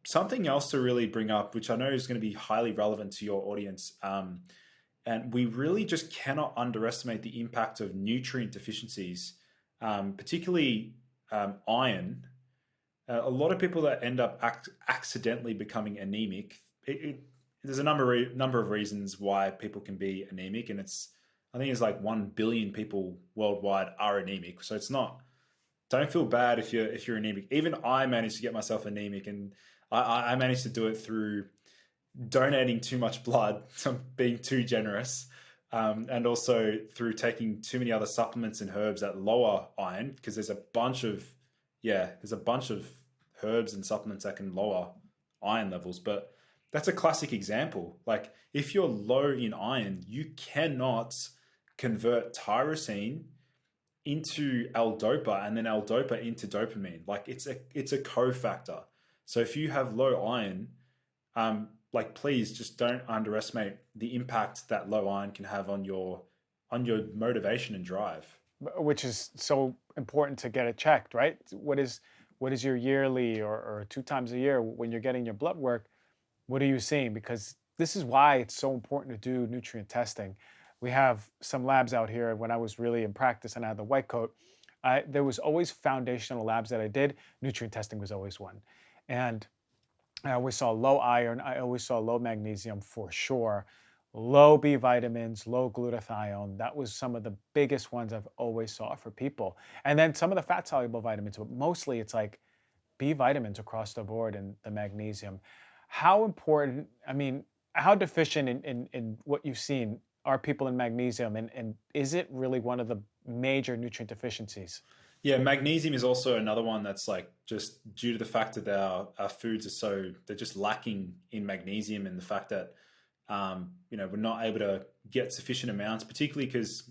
[SPEAKER 2] something else to really bring up, which I know is going to be highly relevant to your audience, and we really just cannot underestimate the impact of nutrient deficiencies, particularly iron. A lot of people that end up accidentally becoming anemic, there's a number of reasons why people can be anemic, and I think it's like 1 billion people worldwide are anemic. So don't feel bad if you're anemic. Even I managed to get myself anemic, and I managed to do it through donating too much blood, being too generous, and also through taking too many other supplements and herbs that lower iron, because there's a bunch of herbs and supplements that can lower iron levels. But that's a classic example. Like if you're low in iron, you cannot convert tyrosine into L-DOPA and then L-DOPA into dopamine. Like it's a cofactor. So if you have low iron, like please just don't underestimate the impact that low iron can have on your motivation and drive.
[SPEAKER 1] Which is so important to get it checked, right? What is your yearly or 2 times a year when you're getting your blood work? What are you seeing? Because this is why it's so important to do nutrient testing. We have some labs out here. When I was really in practice and I had the white coat, there was always foundational labs that I did. Nutrient testing was always one. And I always saw low iron. I always saw low magnesium for sure. Low B vitamins, low glutathione. That was some of the biggest ones I've always saw for people. And then some of the fat soluble vitamins, but mostly it's like B vitamins across the board and the magnesium. How important, I mean, how deficient in what you've seen are people in magnesium? And is it really one of the major nutrient deficiencies?
[SPEAKER 2] Yeah, magnesium is also another one that's like just due to the fact that our foods they're just lacking in magnesium, and the fact that we're not able to get sufficient amounts, particularly because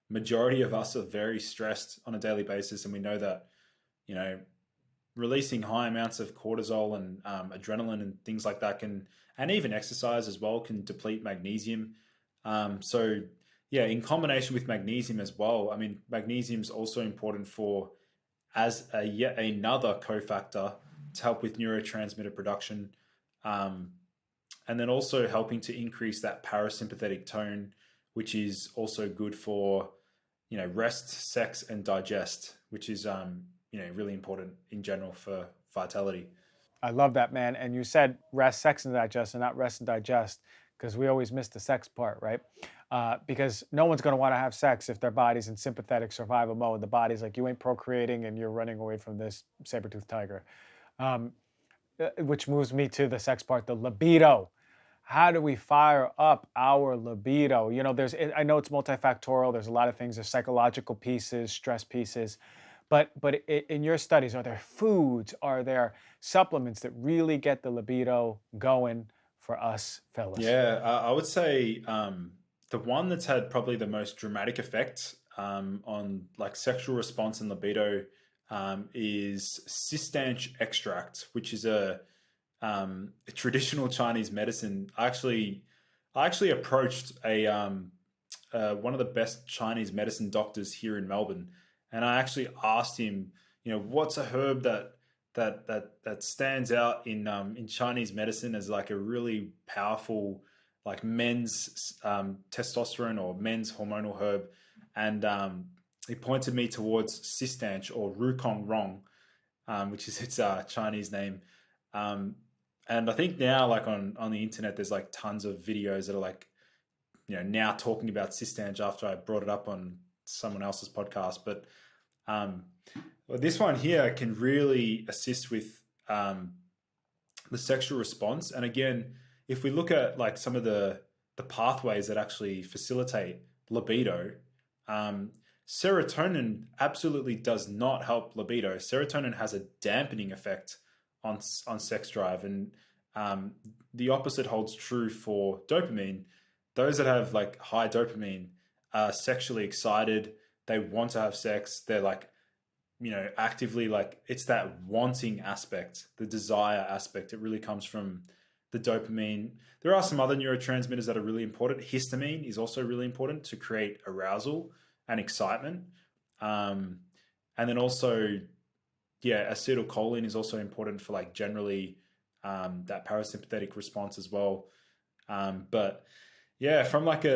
[SPEAKER 2] majority of us are very stressed on a daily basis, and we know that releasing high amounts of cortisol and adrenaline and things like that and even exercise as well, can deplete magnesium. So yeah, in combination with magnesium as well. I mean, magnesium is also important as yet another cofactor to help with neurotransmitter production, and then also helping to increase that parasympathetic tone, which is also good for rest, sex, and digest, which is really important in general for vitality.
[SPEAKER 1] I love that, man. And you said rest, sex, and digest, and not rest and digest, because we always miss the sex part, right? Because no one's going to want to have sex if their body's in sympathetic survival mode. The body's like, you ain't procreating and you're running away from this saber-toothed tiger. Which moves me to the sex part, the libido. How do we fire up our libido? I know it's multifactorial. There's a lot of things. There's psychological pieces, stress pieces. But in your studies, are there foods, are there supplements that really get the libido going for us fellas?
[SPEAKER 2] Yeah, I would say the one that's had probably the most dramatic effect on like sexual response and libido is Cistanche extract, which is a traditional Chinese medicine. I actually approached one of the best Chinese medicine doctors here in Melbourne, and I actually asked him, what's a herb that stands out in Chinese medicine as like a really powerful like men's testosterone or men's hormonal herb, and he pointed me towards Cistanche or Rukong Rong, which is its Chinese name. And I think now, like on the internet, there's like tons of videos that are like, now talking about Cistanche after I brought it up on someone else's podcast. But this one here can really assist with the sexual response. And again, if we look at like some of the pathways that actually facilitate libido, serotonin absolutely does not help libido. Serotonin has a dampening effect on sex drive, and the opposite holds true for dopamine. Those that have like high dopamine are sexually excited. They want to have sex. They're like, actively, like, it's that wanting aspect, the desire aspect. It really comes from the dopamine. There are some other neurotransmitters that are really important. Histamine is also really important to create arousal and excitement. And then also, acetylcholine is also important for like generally that parasympathetic response as well. But yeah, from like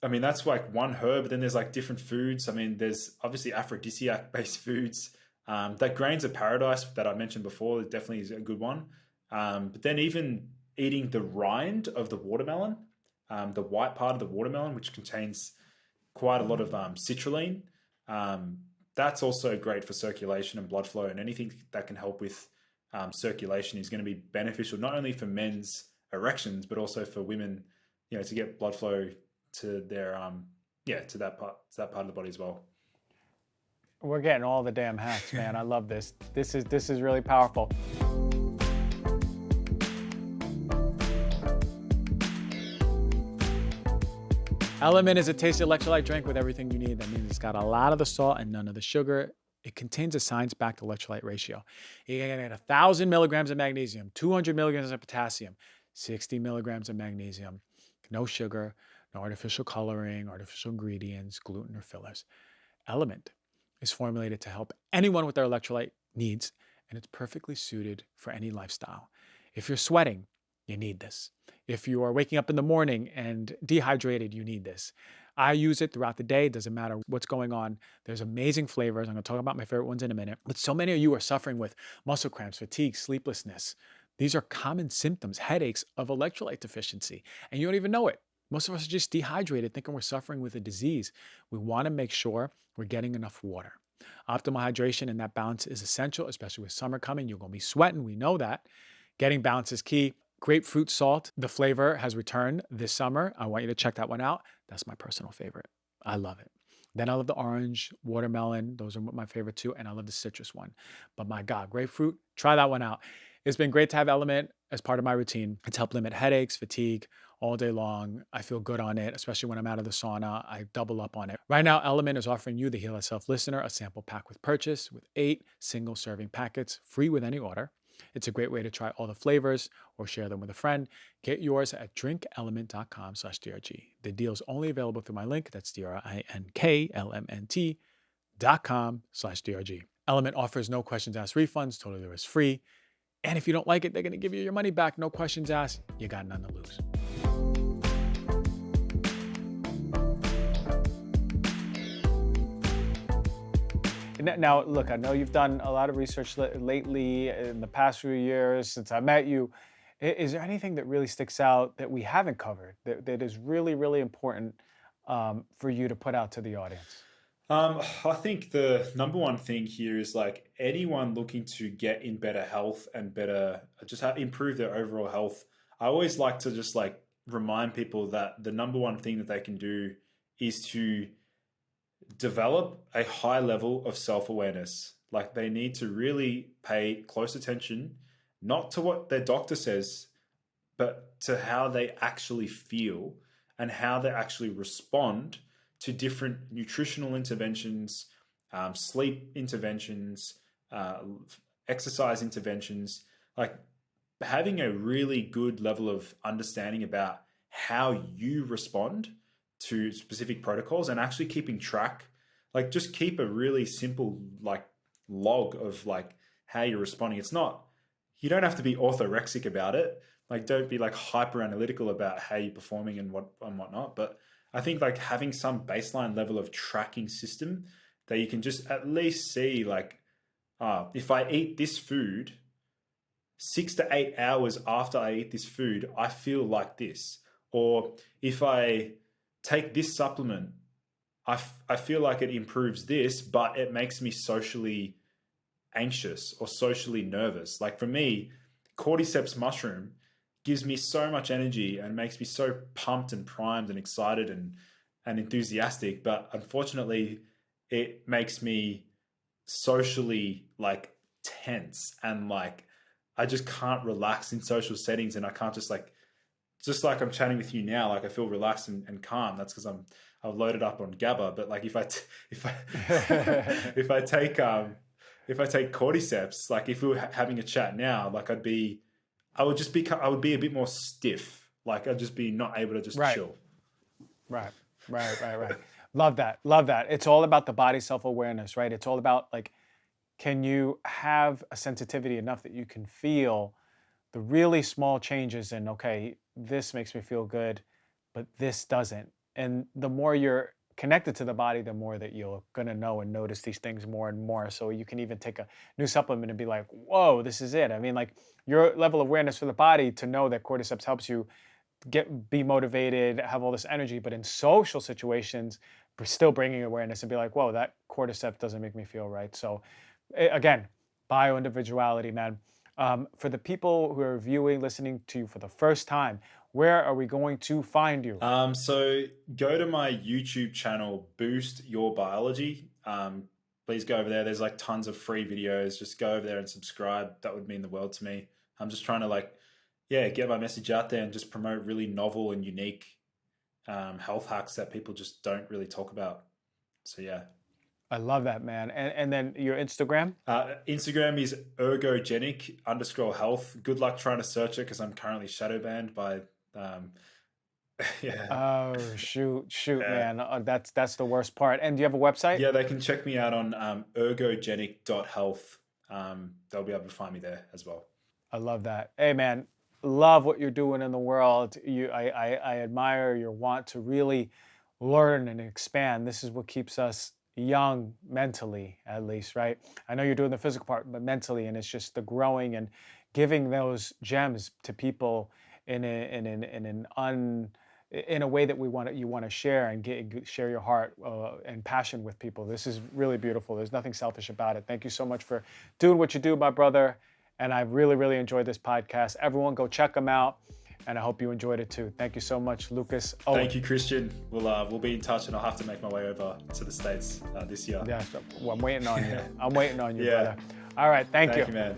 [SPEAKER 2] that's like one herb, but then there's like different foods. I mean, there's obviously aphrodisiac based foods. That grains of paradise that I mentioned before definitely is a good one. But then even eating the rind of the watermelon, the white part of the watermelon, which contains quite a lot of citrulline, that's also great for circulation and blood flow, and anything that can help with circulation is going to be beneficial, not only for men's erections, but also for women, to get blood flow to their to that part of the body as well.
[SPEAKER 1] We're getting all the damn hacks, man. I love this. This is really powerful. LMNT is a tasty electrolyte drink with everything you need. That means it's got a lot of the salt and none of the sugar. It contains a science-backed electrolyte ratio. You get 1,000 milligrams of magnesium, 200 milligrams of potassium, 60 milligrams of magnesium, no sugar, no artificial coloring, artificial ingredients, gluten or fillers. LMNT is formulated to help anyone with their electrolyte needs, and it's perfectly suited for any lifestyle. If you're sweating, you need this. If you are waking up in the morning and dehydrated, you need this. I use it throughout the day. It doesn't matter what's going on. There's amazing flavors. I'm going to talk about my favorite ones in a minute. But so many of you are suffering with muscle cramps, fatigue, sleeplessness. These are common symptoms, headaches of electrolyte deficiency, and you don't even know it. Most of us are just dehydrated, thinking we're suffering with a disease. We want to make sure we're getting enough water. Optimal hydration and that balance is essential, especially with summer coming. You're going to be sweating. We know that. Getting balance is key. Grapefruit salt, the flavor has returned this summer. I want you to check that one out. That's my personal favorite. I love it. Then I love the orange, watermelon. Those are my favorite too. And I love the citrus one. But my God, grapefruit, try that one out. It's been great to have LMNT as part of my routine. It's helped limit headaches, fatigue all day long. I feel good on it, especially when I'm out of the sauna. I double up on it. Right now, LMNT is offering you, the Heal Thyself listener, a sample pack with purchase with 8 single serving packets, free with any order. It's a great way to try all the flavors or share them with a friend. Get yours at drinklmnt.com/DRG. The deal is only available through my link. That's drinklmnt.com/DRG. LMNT offers no questions asked refunds, totally risk free. And if you don't like it, they're going to give you your money back. No questions asked. You got none to lose. Now, look, I know you've done a lot of research lately in the past few years since I met you. Is there anything that really sticks out that we haven't covered that is really, really important for you to put out to the audience?
[SPEAKER 2] I think the number one thing here is like anyone looking to get in better health and improve their overall health. I always like to just like remind people that the number one thing that they can do is to develop a high level of self-awareness. Like they need to really pay close attention, not to what their doctor says, but to how they actually feel and how they actually respond to different nutritional interventions, sleep interventions, exercise interventions. Like having a really good level of understanding about how you respond to specific protocols and actually keeping track, like just keep a really simple like log of like how you're responding. You don't have to be orthorexic about it. Like don't be like hyper analytical about how you're performing and whatnot. But I think like having some baseline level of tracking system that you can just at least see like, if I eat this food 6 to 8 hours after I eat this food, I feel like this. Or if I take this supplement, I feel like it improves this, but it makes me socially anxious or socially nervous. Like for me, cordyceps mushroom gives me so much energy and makes me so pumped and primed and excited and enthusiastic. But unfortunately, it makes me socially like tense and like I just can't relax in social settings, and I can't just like I'm chatting with you now, like I feel relaxed and calm. That's because I've loaded up on GABA. But like if I take cordyceps, like if we were having a chat now, like I would be a bit more stiff. Like I'd just be not able to just chill.
[SPEAKER 1] Right. Love that. It's all about the body self-awareness, right? It's all about like, can you have a sensitivity enough that you can feel the really small changes in, okay, this makes me feel good, but this doesn't. And the more you're connected to the body, the more that you're going to know and notice these things more and more. So you can even take a new supplement and be like, whoa, this is it. I mean, like your level of awareness for the body to know that cordyceps helps you be motivated, have all this energy, but in social situations, still bringing awareness and be like, whoa, that cordyceps doesn't make me feel right. So again, bio individuality, man. For the people who are viewing, listening to you for the first time, where are we going to find you?
[SPEAKER 2] So go to my YouTube channel, Boost Your Biology. Please go over there. There's like tons of free videos. Just go over there and subscribe. That would mean the world to me. I'm just trying to get my message out there and just promote really novel and unique health hacks that people just don't really talk about. So yeah.
[SPEAKER 1] I love that, man. And then your Instagram?
[SPEAKER 2] Instagram is ergogenic_health. Good luck trying to search it because I'm currently shadow banned by yeah.
[SPEAKER 1] Oh, shoot, man. That's the worst part. And do you have a website?
[SPEAKER 2] Yeah, they can check me out on ergogenic.health. They'll be able to find me there as well.
[SPEAKER 1] I love that. Hey, man, love what you're doing in the world. I admire your want to really learn and expand. This is what keeps us young mentally, at least, right? I know you're doing the physical part, but mentally, and it's just the growing and giving those gems to people in a way that you want to share and share your heart and passion with people. This is really beautiful. There's nothing selfish about it. Thank you so much for doing what you do, my brother. And I really, really enjoyed this podcast. Everyone go check them out. And I hope you enjoyed it too. Thank you so much, Lucas Aoun.
[SPEAKER 2] Thank you, Christian. We'll be in touch, and I'll have to make my way over to the States this year.
[SPEAKER 1] Yeah, well, I'm waiting on you. I'm waiting on you, brother. All right, thank you.
[SPEAKER 2] Thank you, man.